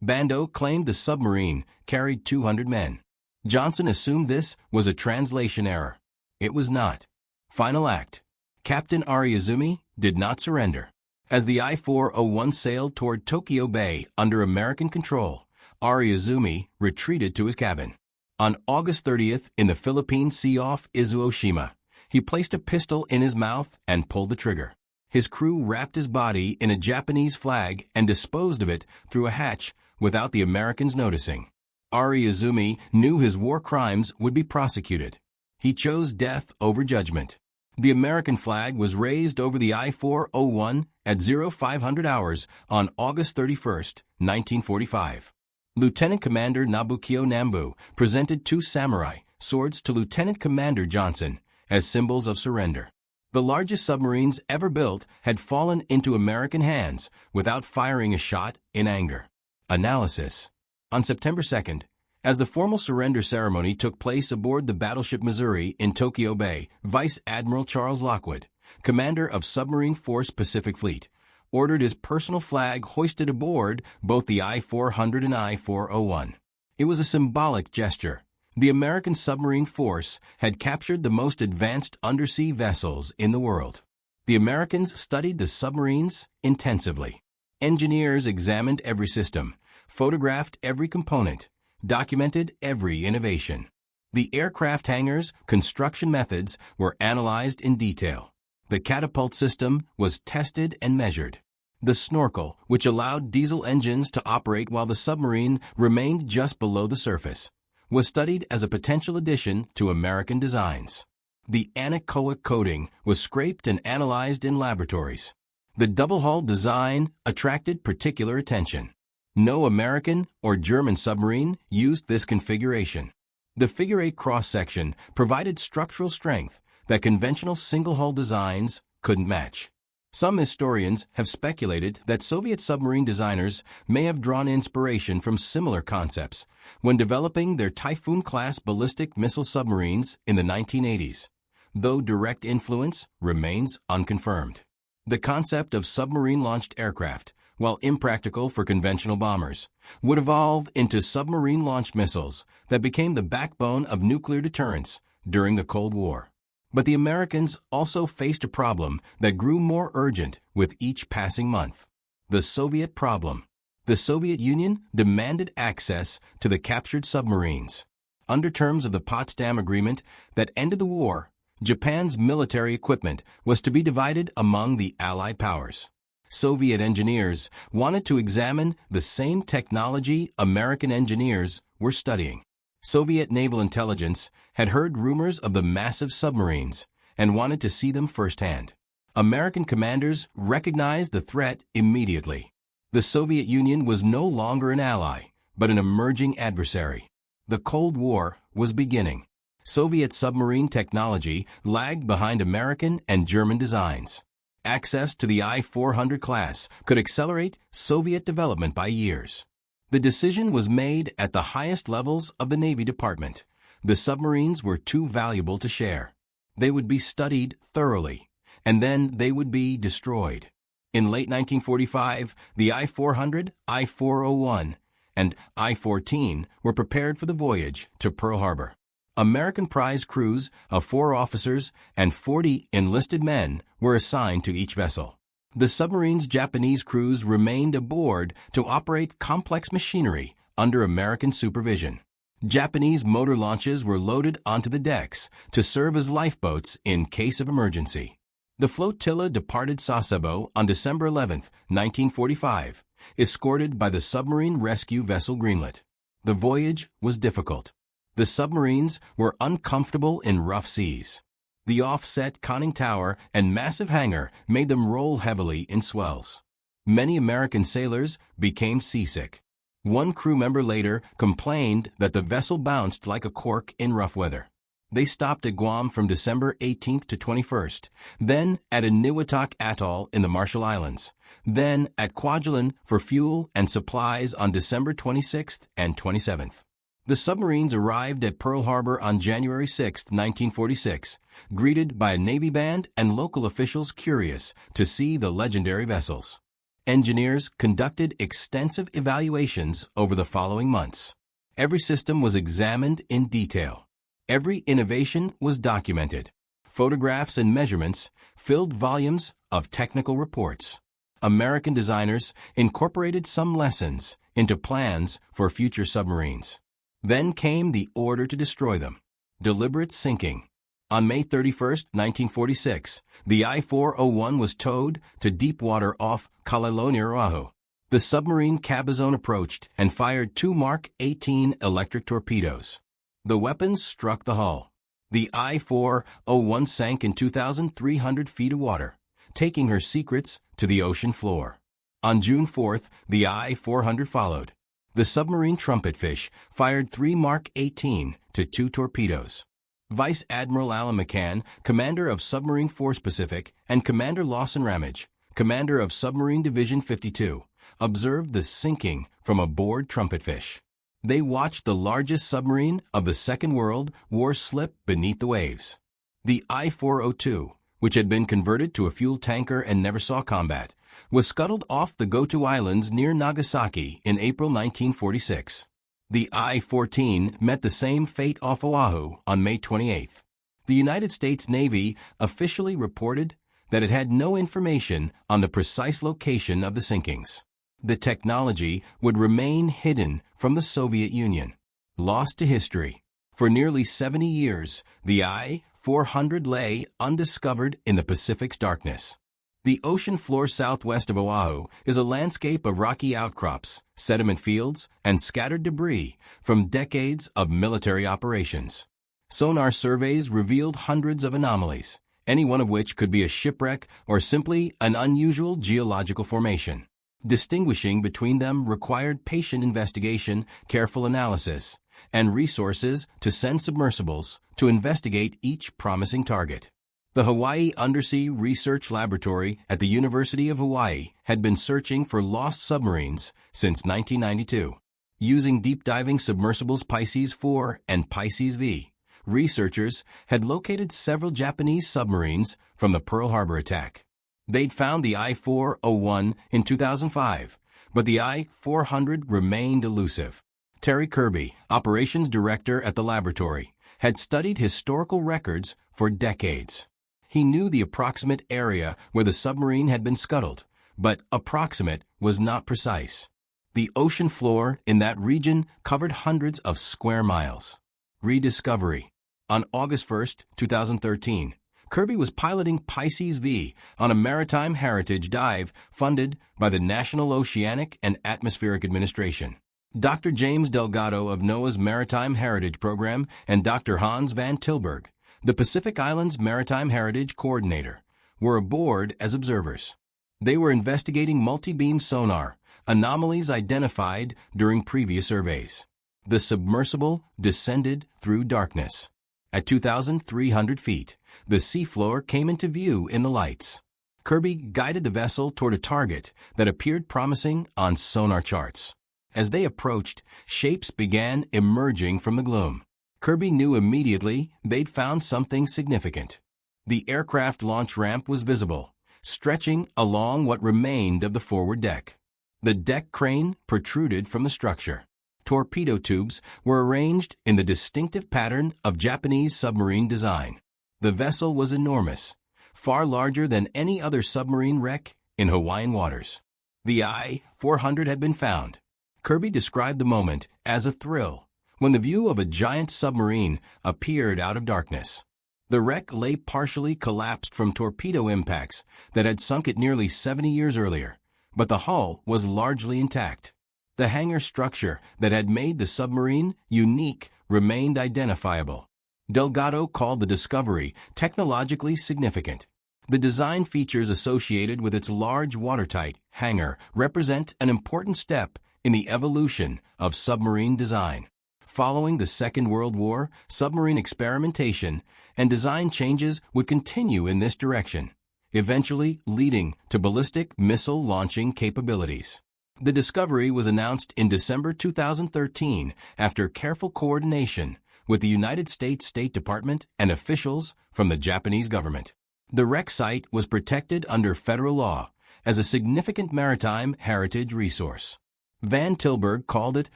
Bando claimed the submarine carried 200 men. Johnson assumed this was a translation error. It was not. Final act. Captain Ariazumi did not surrender. As the I-401 sailed toward Tokyo Bay under American control, Ariazumi retreated to his cabin. On August 30th, in the Philippine sea off Izuoshima, he placed a pistol in his mouth and pulled the trigger. His crew wrapped his body in a Japanese flag and disposed of it through a hatch without the Americans noticing. Ariazumi knew his war crimes would be prosecuted. He chose death over judgment. The American flag was raised over the I-401 at 0500 hours on August 31st, 1945. Lieutenant Commander Nabukio Nambu presented 2 samurai swords to Lieutenant Commander Johnson as symbols of surrender. The largest submarines ever built had fallen into American hands without firing a shot in anger. Analysis. On September 2nd, as the formal surrender ceremony took place aboard the battleship Missouri in Tokyo Bay, Vice Admiral Charles Lockwood, commander of Submarine Force Pacific Fleet, ordered his personal flag hoisted aboard both the I-400 and I-401. It was a symbolic gesture. The American submarine force had captured the most advanced undersea vessels in the world. The Americans studied the submarines intensively. Engineers examined every system, photographed every component, documented every innovation. The aircraft hangars' construction methods were analyzed in detail. The catapult system was tested and measured. The snorkel, which allowed diesel engines to operate while the submarine remained just below the surface, was studied as a potential addition to American designs. The anechoic coating was scraped and analyzed in laboratories. The double-hull design attracted particular attention. No American or German submarine used this configuration. The figure-8 cross-section provided structural strength that conventional single-hull designs couldn't match. Some historians have speculated that Soviet submarine designers may have drawn inspiration from similar concepts when developing their Typhoon-class ballistic missile submarines in the 1980s, though direct influence remains unconfirmed. The concept of submarine-launched aircraft, while impractical for conventional bombers, would evolve into submarine-launched missiles that became the backbone of nuclear deterrence during the Cold War. But the Americans also faced a problem that grew more urgent with each passing month: the Soviet problem. The Soviet Union demanded access to the captured submarines. Under terms of the Potsdam Agreement that ended the war, Japan's military equipment was to be divided among the Allied powers. Soviet engineers wanted to examine the same technology American engineers were studying. Soviet naval intelligence had heard rumors of the massive submarines and wanted to see them firsthand. American commanders recognized the threat immediately. The Soviet Union was no longer an ally, but an emerging adversary. The Cold War was beginning. Soviet submarine technology lagged behind American and German designs. Access to the I-400 class could accelerate Soviet development by years. The decision was made at the highest levels of the Navy Department. The submarines were too valuable to share. They would be studied thoroughly, and then they would be destroyed. In late 1945, the I-400, I-401, and I-14 were prepared for the voyage to Pearl Harbor. American prize crews of 4 officers and 40 enlisted men were assigned to each vessel. The submarine's Japanese crews remained aboard to operate complex machinery under American supervision. Japanese motor launches were loaded onto the decks to serve as lifeboats in case of emergency. The flotilla departed Sasebo on December 11, 1945, escorted by the submarine rescue vessel Greenland. The voyage was difficult. The submarines were uncomfortable in rough seas. The offset conning tower and massive hangar made them roll heavily in swells. Many American sailors became seasick. One crew member later complained that the vessel bounced like a cork in rough weather. They stopped at Guam from December 18th to 21st, then at Eniwetok Atoll in the Marshall Islands, then at Kwajalein for fuel and supplies on December 26th and 27th. The submarines arrived at Pearl Harbor on January 6, 1946, greeted by a Navy band and local officials curious to see the legendary vessels. Engineers conducted extensive evaluations over the following months. Every system was examined in detail. Every innovation was documented. Photographs and measurements filled volumes of technical reports. American designers incorporated some lessons into plans for future submarines. Then came the order to destroy them. Deliberate sinking. On May 31, 1946, the I-401 was towed to deep water off Kalalo near Oahu. The submarine Cabazon approached and fired 2 Mark 18 electric torpedoes. The weapons struck the hull. The I-401 sank in 2,300 feet of water, taking her secrets to the ocean floor. On June 4th, the I-400 followed. The submarine Trumpetfish fired 3 Mark 18 to 2 torpedoes. Vice Admiral Alan McCann, commander of Submarine Force Pacific, and Commander Lawson Ramage, commander of Submarine Division 52, observed the sinking from aboard Trumpetfish. They watched the largest submarine of the Second World War slip beneath the waves. The I-402, which had been converted to a fuel tanker and never saw combat, was scuttled off the Goto Islands near Nagasaki in April 1946. The I-14 met the same fate off Oahu on May 28. The United States Navy officially reported that it had no information on the precise location of the sinkings. The technology would remain hidden from the Soviet Union, lost to history. For nearly 70 years, the I-400 lay undiscovered in the Pacific's darkness. The ocean floor southwest of Oahu is a landscape of rocky outcrops, sediment fields, and scattered debris from decades of military operations. Sonar surveys revealed hundreds of anomalies, any one of which could be a shipwreck or simply an unusual geological formation. Distinguishing between them required patient investigation, careful analysis, and resources to send submersibles to investigate each promising target. The Hawaii Undersea Research Laboratory at the University of Hawaii had been searching for lost submarines since 1992. Using deep-diving submersibles Pisces 4 and Pisces V, researchers had located several Japanese submarines from the Pearl Harbor attack. They'd found the I-401 in 2005, but the I-400 remained elusive. Terry Kirby, operations director at the laboratory, had studied historical records for decades. He knew the approximate area where the submarine had been scuttled, but approximate was not precise. The ocean floor in that region covered hundreds of square miles. Rediscovery. On August 1, 2013, Kirby was piloting Pisces V on a maritime heritage dive funded by the National Oceanic and Atmospheric Administration. Dr. James Delgado of NOAA's Maritime Heritage Program and Dr. Hans van Tilburg, the Pacific Islands Maritime Heritage Coordinator, were aboard as observers. They were investigating multi-beam sonar, anomalies identified during previous surveys. The submersible descended through darkness. At 2,300 feet, the seafloor came into view in the lights. Kirby guided the vessel toward a target that appeared promising on sonar charts. As they approached, shapes began emerging from the gloom. Kirby knew immediately they'd found something significant. The aircraft launch ramp was visible, stretching along what remained of the forward deck. The deck crane protruded from the structure. Torpedo tubes were arranged in the distinctive pattern of Japanese submarine design. The vessel was enormous, far larger than any other submarine wreck in Hawaiian waters. The I-400 had been found. Kirby described the moment as a thrill when the view of a giant submarine appeared out of darkness. The wreck lay partially collapsed from torpedo impacts that had sunk it nearly 70 years earlier, but the hull was largely intact. The hangar structure that had made the submarine unique remained identifiable. Delgado called the discovery technologically significant. The design features associated with its large watertight hangar represent an important step in the evolution of submarine design. Following the Second World War, submarine experimentation and design changes would continue in this direction, eventually leading to ballistic missile launching capabilities. The discovery was announced in December 2013 after careful coordination with the United States State Department and officials from the Japanese government. The wreck site was protected under federal law as a significant maritime heritage resource. Van Tilburg called it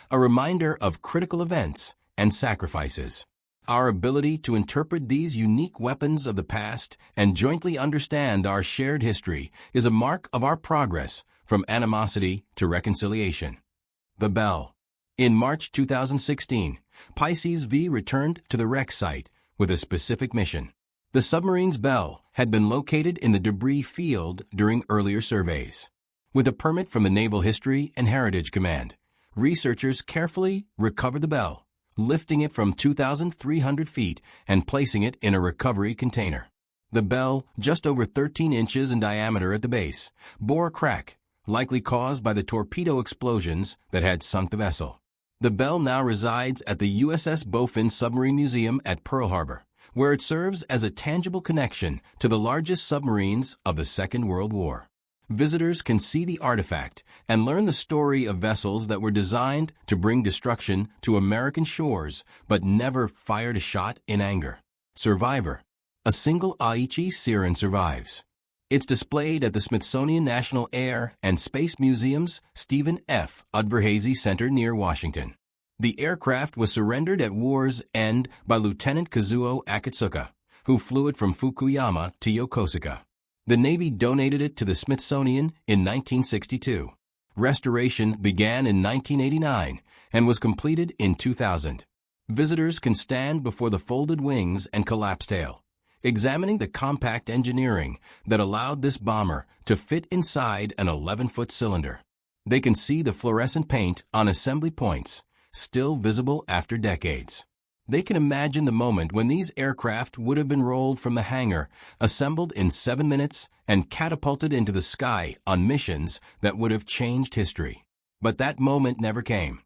a reminder of critical events and sacrifices. Our ability to interpret these unique weapons of the past and jointly understand our shared history is a mark of our progress from animosity to reconciliation. The Bell. In March 2016, Pisces V returned to the wreck site with a specific mission. The submarine's bell had been located in the debris field during earlier surveys. With a permit from the Naval History and Heritage Command, researchers carefully recovered the bell, lifting it from 2,300 feet and placing it in a recovery container. The bell, just over 13 inches in diameter at the base, bore a crack, likely caused by the torpedo explosions that had sunk the vessel. The bell now resides at the USS Bowfin Submarine Museum at Pearl Harbor, where it serves as a tangible connection to the largest submarines of the Second World War. Visitors can see the artifact and learn the story of vessels that were designed to bring destruction to American shores but never fired a shot in anger. Survivor. A single Aichi siren survives. It's displayed at the Smithsonian National Air and Space Museum's Stephen F. Udvar-Hazy Center near Washington. The aircraft was surrendered at war's end by Lieutenant Kazuo Akatsuka, who flew it from Fukuyama to Yokosuka. The Navy donated it to the Smithsonian in 1962. Restoration began in 1989 and was completed in 2000. Visitors can stand before the folded wings and collapsed tail, examining the compact engineering that allowed this bomber to fit inside an 11-foot cylinder. They can see the fluorescent paint on assembly points, still visible after decades. They can imagine the moment when these aircraft would have been rolled from the hangar, assembled in 7 minutes, and catapulted into the sky on missions that would have changed history. But that moment never came.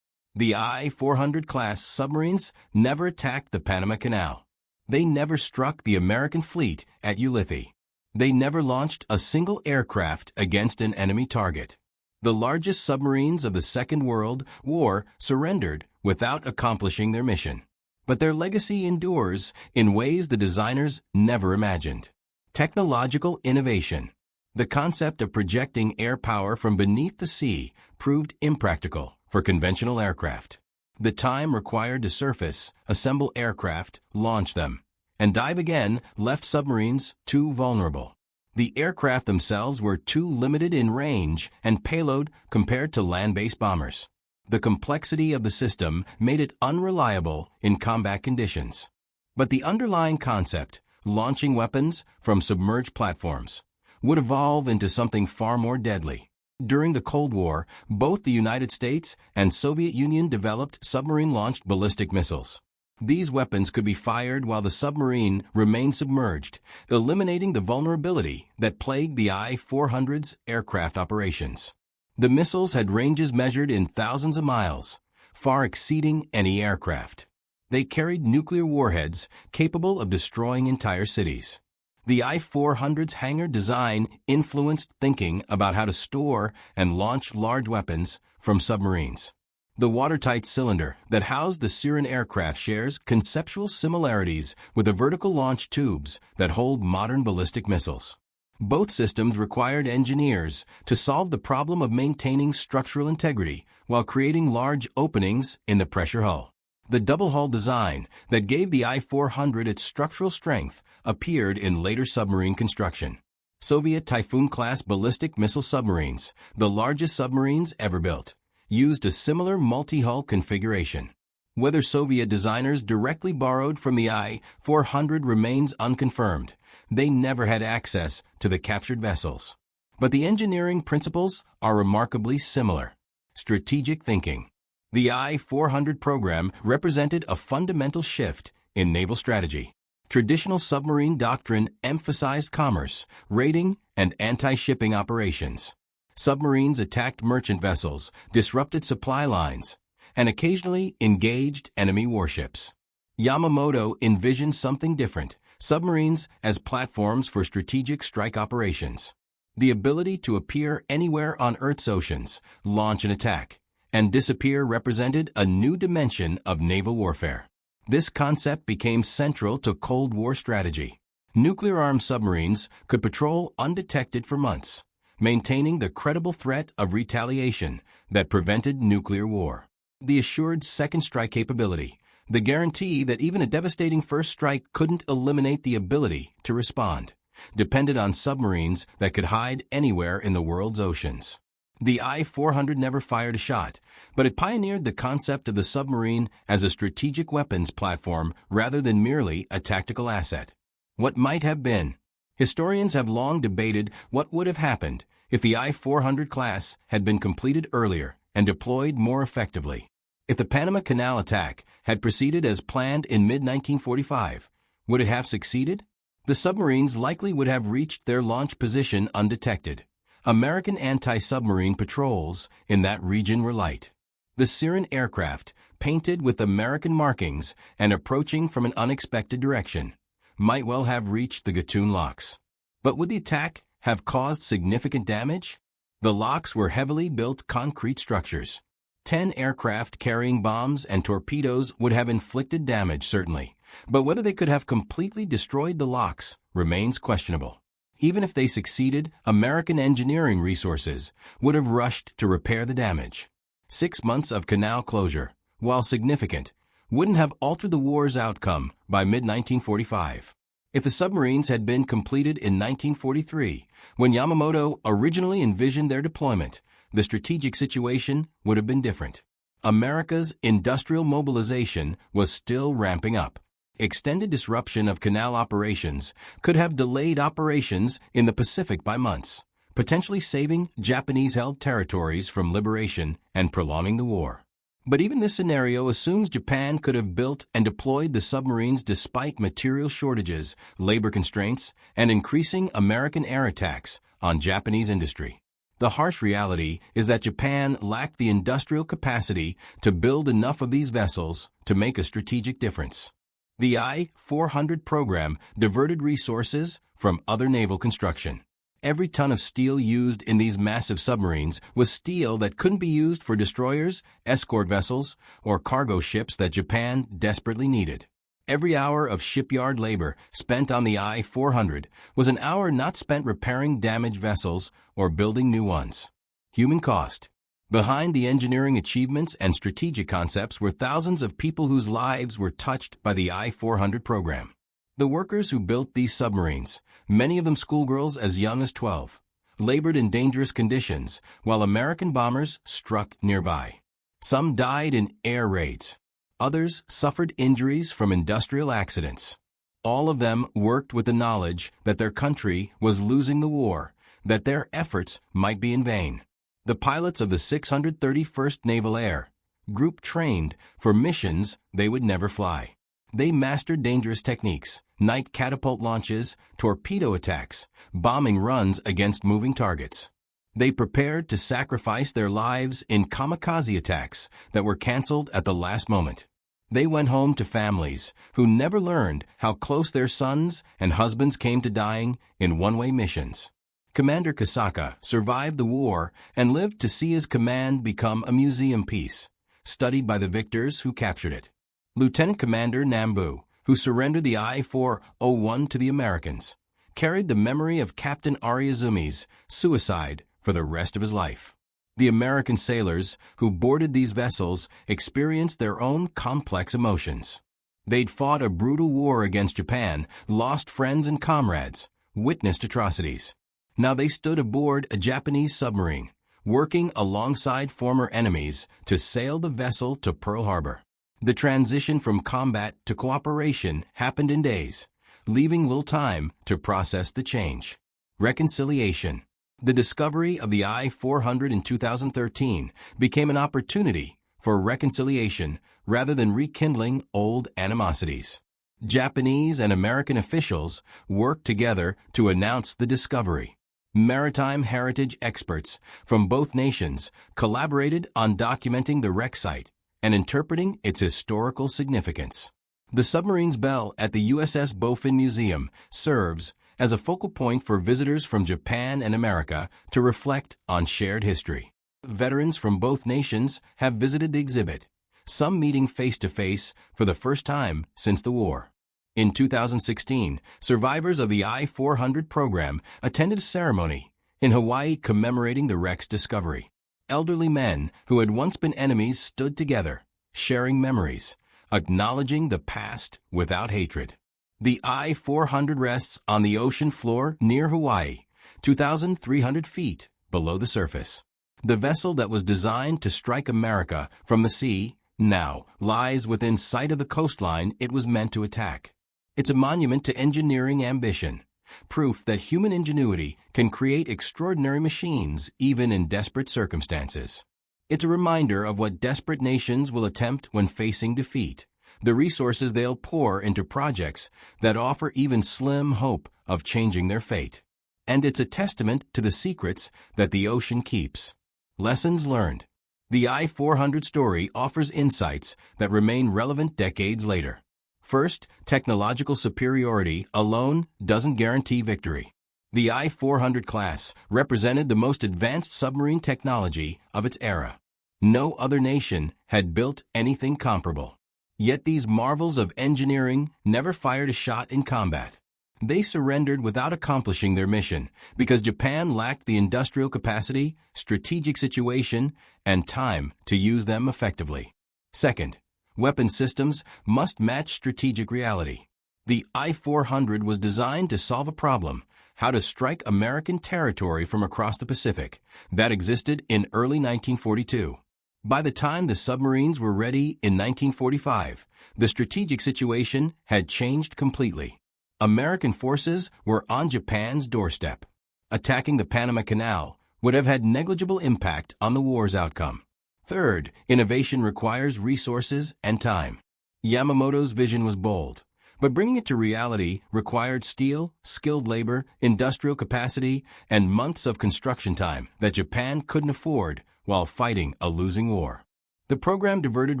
The I-400 class submarines never attacked the Panama Canal. They never struck the American fleet at Ulithi. They never launched a single aircraft against an enemy target. The largest submarines of the Second World War surrendered without accomplishing their mission. But their legacy endures in ways the designers never imagined. Technological innovation. The concept of projecting air power from beneath the sea proved impractical for conventional aircraft. The time required to surface, assemble aircraft, launch them, and dive again left submarines too vulnerable. The aircraft themselves were too limited in range and payload compared to land-based bombers. The complexity of the system made it unreliable in combat conditions. But the underlying concept, launching weapons from submerged platforms, would evolve into something far more deadly. During the Cold War, both the United States and Soviet Union developed submarine-launched ballistic missiles. These weapons could be fired while the submarine remained submerged, eliminating the vulnerability that plagued the I-400's aircraft operations. The missiles had ranges measured in thousands of miles, far exceeding any aircraft. They carried nuclear warheads capable of destroying entire cities. The I-400's hangar design influenced thinking about how to store and launch large weapons from submarines. The watertight cylinder that housed the Submarine aircraft shares conceptual similarities with the vertical launch tubes that hold modern ballistic missiles. Both systems required engineers to solve the problem of maintaining structural integrity while creating large openings in the pressure hull. The double-hull design that gave the I-400 its structural strength appeared in later submarine construction. Soviet Typhoon-class ballistic missile submarines, the largest submarines ever built, used a similar multi-hull configuration. Whether Soviet designers directly borrowed from the I-400 remains unconfirmed. They never had access to the captured vessels. But the engineering principles are remarkably similar. Strategic thinking. The I-400 program represented a fundamental shift in naval strategy. Traditional submarine doctrine emphasized commerce, raiding, and anti-shipping operations. Submarines attacked merchant vessels, disrupted supply lines, and occasionally engaged enemy warships. Yamamoto envisioned something different, submarines as platforms for strategic strike operations. The ability to appear anywhere on Earth's oceans, launch an attack, and disappear represented a new dimension of naval warfare. This concept became central to Cold War strategy. Nuclear-armed submarines could patrol undetected for months, maintaining the credible threat of retaliation that prevented nuclear war. The assured second strike capability, the guarantee that even a devastating first strike couldn't eliminate the ability to respond, depended on submarines that could hide anywhere in the world's oceans. The I-400 never fired a shot, but it pioneered the concept of the submarine as a strategic weapons platform rather than merely a tactical asset. What might have been? Historians have long debated what would have happened if the I-400 class had been completed earlier and deployed more effectively. If the Panama Canal attack had proceeded as planned in mid-1945, would it have succeeded? The submarines likely would have reached their launch position undetected. American anti-submarine patrols in that region were light. The Submarine aircraft, painted with American markings and approaching from an unexpected direction, might well have reached the Gatun locks. But would the attack have caused significant damage? The locks were heavily built concrete structures. 10 aircraft carrying bombs and torpedoes would have inflicted damage, certainly, but whether they could have completely destroyed the locks remains questionable. Even if they succeeded, American engineering resources would have rushed to repair the damage. 6 months of canal closure, while significant, wouldn't have altered the war's outcome by mid-1945. If the submarines had been completed in 1943, when Yamamoto originally envisioned their deployment, the strategic situation would have been different. America's industrial mobilization was still ramping up. Extended disruption of canal operations could have delayed operations in the Pacific by months, potentially saving Japanese-held territories from liberation and prolonging the war. But even this scenario assumes Japan could have built and deployed the submarines despite material shortages, labor constraints, and increasing American air attacks on Japanese industry. The harsh reality is that Japan lacked the industrial capacity to build enough of these vessels to make a strategic difference. The I-400 program diverted resources from other naval construction. Every ton of steel used in these massive submarines was steel that couldn't be used for destroyers, escort vessels, or cargo ships that Japan desperately needed. Every hour of shipyard labor spent on the I-400 was an hour not spent repairing damaged vessels or building new ones. Human cost. Behind the engineering achievements and strategic concepts were thousands of people whose lives were touched by the I-400 program. The workers who built these submarines, many of them schoolgirls as young as 12, labored in dangerous conditions while American bombers struck nearby. Some died in air raids. Others suffered injuries from industrial accidents. All of them worked with the knowledge that their country was losing the war, that their efforts might be in vain. The pilots of the 631st Naval Air Group trained for missions they would never fly. They mastered dangerous techniques, night catapult launches, torpedo attacks, bombing runs against moving targets. They prepared to sacrifice their lives in kamikaze attacks that were canceled at the last moment. They went home to families who never learned how close their sons and husbands came to dying in one-way missions. Commander Kasaka survived the war and lived to see his command become a museum piece. studied by the victors who captured it. Lieutenant Commander Nambu, who surrendered the I-401 to the Americans, carried the memory of Captain Ariazumi's suicide for the rest of his life. The American sailors who boarded these vessels experienced their own complex emotions. They'd fought a brutal war against Japan, lost friends and comrades, witnessed atrocities. Now they stood aboard a Japanese submarine, working alongside former enemies to sail the vessel to Pearl Harbor. The transition from combat to cooperation happened in days, leaving little time to process the change. Reconciliation. The discovery of the I-400 in 2013 became an opportunity for reconciliation rather than rekindling old animosities. Japanese and American officials worked together to announce the discovery. Maritime heritage experts from both nations collaborated on documenting the wreck site and interpreting its historical significance. The submarine's bell at the USS Bowfin Museum serves as a focal point for visitors from Japan and America to reflect on shared history. Veterans from both nations have visited the exhibit, some meeting face-to-face for the first time since the war. In 2016, survivors of the I-400 program attended a ceremony in Hawaii commemorating the wreck's discovery. Elderly men who had once been enemies stood together, sharing memories, acknowledging the past without hatred. The I-400 rests on the ocean floor near Hawaii, 2,300 feet below the surface. The vessel that was designed to strike America from the sea now lies within sight of the coastline it was meant to attack. It's a monument to engineering ambition, proof that human ingenuity can create extraordinary machines even in desperate circumstances. It's a reminder of what desperate nations will attempt when facing defeat, the resources they'll pour into projects that offer even slim hope of changing their fate. And it's a testament to the secrets that the ocean keeps. Lessons learned. The I-400 story offers insights that remain relevant decades later. First, technological superiority alone doesn't guarantee victory. The I-400 class represented the most advanced submarine technology of its era. No other nation had built anything comparable. Yet these marvels of engineering never fired a shot in combat. They surrendered without accomplishing their mission because Japan lacked the industrial capacity, strategic situation, and time to use them effectively. Second, weapon systems must match strategic reality. The I-400 was designed to solve a problem, how to strike American territory from across the Pacific, that existed in early 1942. By the time the submarines were ready in 1945, the strategic situation had changed completely. American forces were on Japan's doorstep. Attacking the Panama Canal would have had negligible impact on the war's outcome. Third, innovation requires resources and time. Yamamoto's vision was bold, but bringing it to reality required steel, skilled labor, industrial capacity, and months of construction time that Japan couldn't afford while fighting a losing war. The program diverted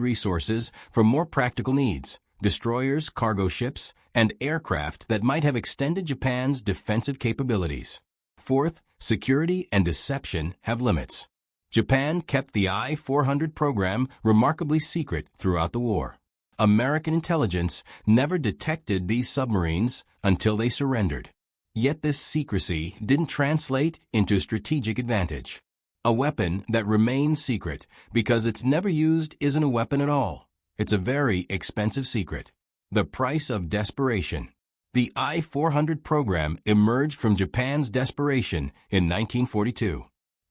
resources for more practical needs, destroyers, cargo ships, and aircraft that might have extended Japan's defensive capabilities. Fourth, security and deception have limits. Japan kept the I-400 program remarkably secret throughout the war. American intelligence never detected these submarines until they surrendered. Yet this secrecy didn't translate into strategic advantage. A weapon that remains secret because it's never used isn't a weapon at all. It's a very expensive secret. The price of desperation. The I-400 program emerged from Japan's desperation in 1942.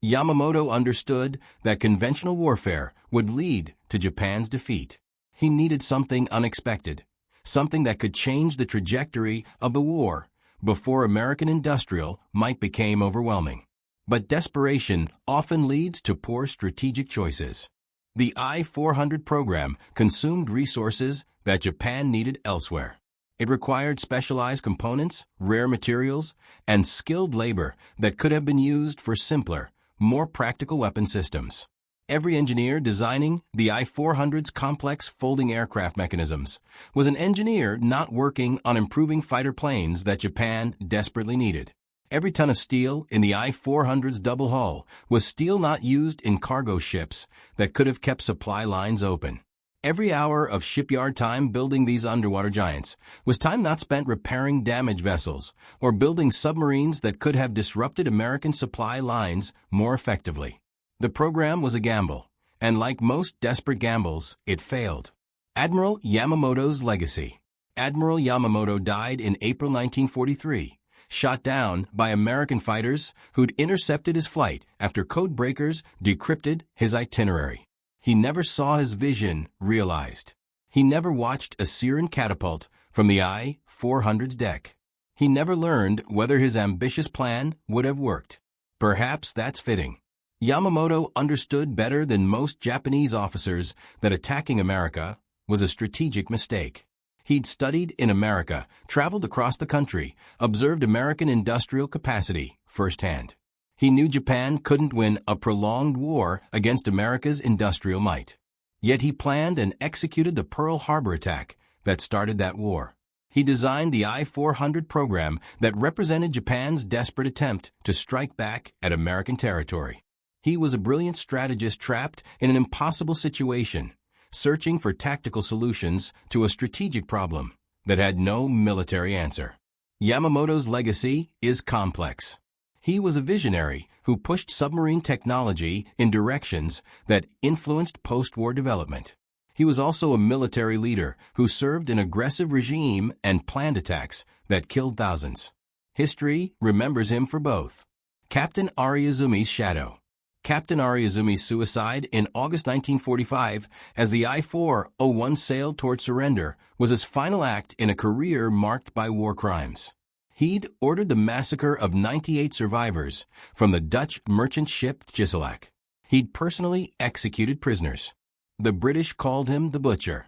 Yamamoto understood that conventional warfare would lead to Japan's defeat. He needed something unexpected, something that could change the trajectory of the war before American industrial might become overwhelming. But desperation often leads to poor strategic choices. The I-400 program consumed resources that Japan needed elsewhere. It required specialized components, rare materials, and skilled labor that could have been used for simpler, more practical weapon systems. Every engineer designing the I-400's complex folding aircraft mechanisms was an engineer not working on improving fighter planes that Japan desperately needed. Every ton of steel in the I-400's double hull was steel not used in cargo ships that could have kept supply lines open. Every hour of shipyard time building these underwater giants was time not spent repairing damaged vessels or building submarines that could have disrupted American supply lines more effectively. The program was a gamble, and like most desperate gambles, it failed. Admiral Yamamoto's legacy. Admiral Yamamoto died in April 1943, shot down by American fighters who'd intercepted his flight after code breakers decrypted his itinerary. He never saw his vision realized. He never watched a Syrian catapult from the I-400's deck. He never learned whether his ambitious plan would have worked. Perhaps that's fitting. Yamamoto understood better than most Japanese officers that attacking America was a strategic mistake. He'd studied in America, traveled across the country, observed American industrial capacity firsthand. He knew Japan couldn't win a prolonged war against America's industrial might. Yet he planned and executed the Pearl Harbor attack that started that war. He designed the I-400 program that represented Japan's desperate attempt to strike back at American territory. He was a brilliant strategist trapped in an impossible situation, searching for tactical solutions to a strategic problem that had no military answer. Yamamoto's legacy is complex. He was a visionary who pushed submarine technology in directions that influenced post-war development. He was also a military leader who served an aggressive regime and planned attacks that killed thousands. History remembers him for both. Captain Ariazumi's shadow. Captain Ariazumi's suicide in August 1945 as the I-401 sailed toward surrender was his final act in a career marked by war crimes. He'd ordered the massacre of 98 survivors from the Dutch merchant ship Ghislac. He'd personally executed prisoners. The British called him the Butcher.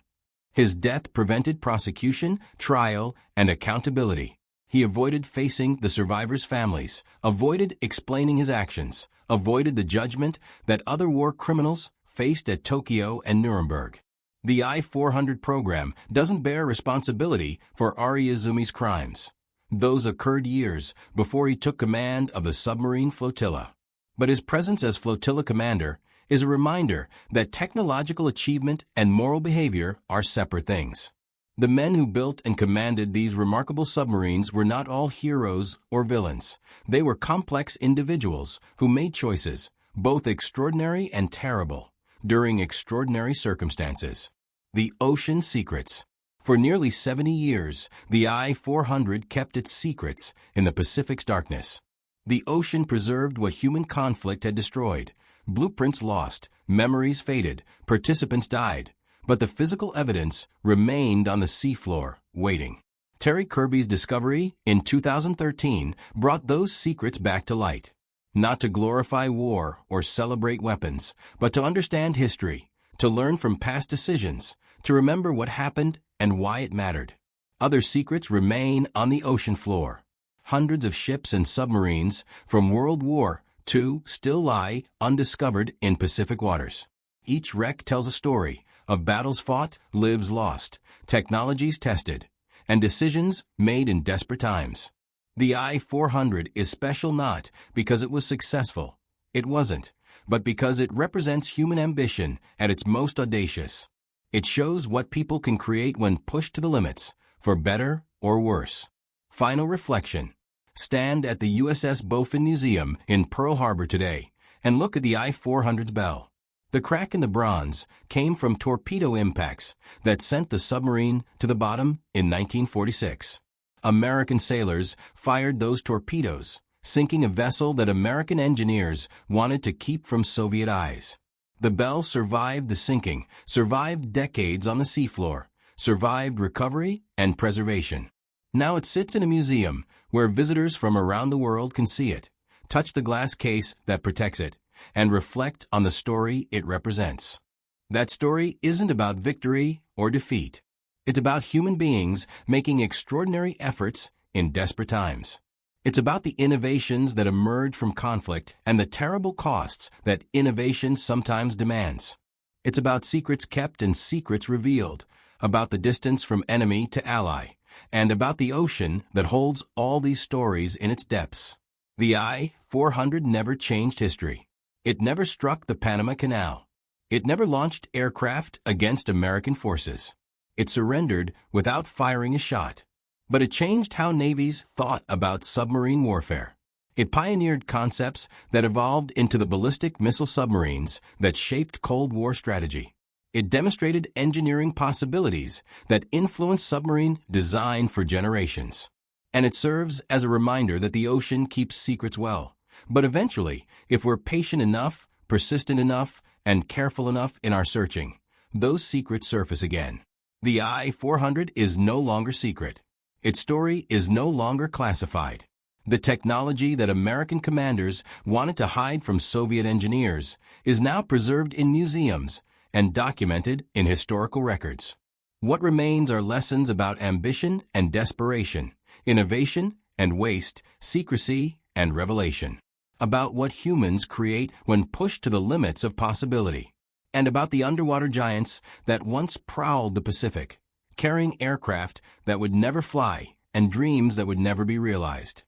His death prevented prosecution, trial, and accountability. He avoided facing the survivors' families, avoided explaining his actions, avoided the judgment that other war criminals faced at Tokyo and Nuremberg. The I-400 program doesn't bear responsibility for Ariazumi's crimes. Those occurred years before he took command of the submarine flotilla. But his presence as flotilla commander is a reminder that technological achievement and moral behavior are separate things. The men who built and commanded these remarkable submarines were not all heroes or villains. They were complex individuals who made choices, both extraordinary and terrible, during extraordinary circumstances. The ocean secrets. For nearly 70 years, the I-400 kept its secrets in the Pacific's darkness. The ocean preserved what human conflict had destroyed. Blueprints lost, memories faded, participants died, but the physical evidence remained on the seafloor, waiting. Terry Kirby's discovery in 2013 brought those secrets back to light. Not to glorify war or celebrate weapons, but to understand history, to learn from past decisions, to remember what happened and why it mattered. Other secrets remain on the ocean floor. Hundreds of ships and submarines from World War II still lie undiscovered in Pacific waters. Each wreck tells a story of battles fought, lives lost, technologies tested, and decisions made in desperate times. The I-400 is special not because it was successful. It wasn't, but because it represents human ambition at its most audacious. It shows what people can create when pushed to the limits, for better or worse. Final reflection. Stand at the USS Bofin Museum in Pearl Harbor today and look at the I-400's bell. The crack in the bronze came from torpedo impacts that sent the submarine to the bottom in 1946. American sailors fired those torpedoes, sinking a vessel that American engineers wanted to keep from Soviet eyes. The bell survived the sinking, survived decades on the seafloor, survived recovery and preservation. Now it sits in a museum where visitors from around the world can see it, touch the glass case that protects it, and reflect on the story it represents. That story isn't about victory or defeat. It's about human beings making extraordinary efforts in desperate times. It's about the innovations that emerge from conflict and the terrible costs that innovation sometimes demands. It's about secrets kept and secrets revealed, about the distance from enemy to ally, and about the ocean that holds all these stories in its depths. The I-400 never changed history. It never struck the Panama Canal. It never launched aircraft against American forces. It surrendered without firing a shot. But it changed how navies thought about submarine warfare. It pioneered concepts that evolved into the ballistic missile submarines that shaped Cold War strategy. It demonstrated engineering possibilities that influenced submarine design for generations. And it serves as a reminder that the ocean keeps secrets well. But eventually, if we're patient enough, persistent enough, and careful enough in our searching, those secrets surface again. The I-400 is no longer secret. Its story is no longer classified. The technology that American commanders wanted to hide from Soviet engineers is now preserved in museums and documented in historical records. What remains are lessons about ambition and desperation, innovation and waste, secrecy and revelation, about what humans create when pushed to the limits of possibility, and about the underwater giants that once prowled the Pacific, carrying aircraft that would never fly and dreams that would never be realized.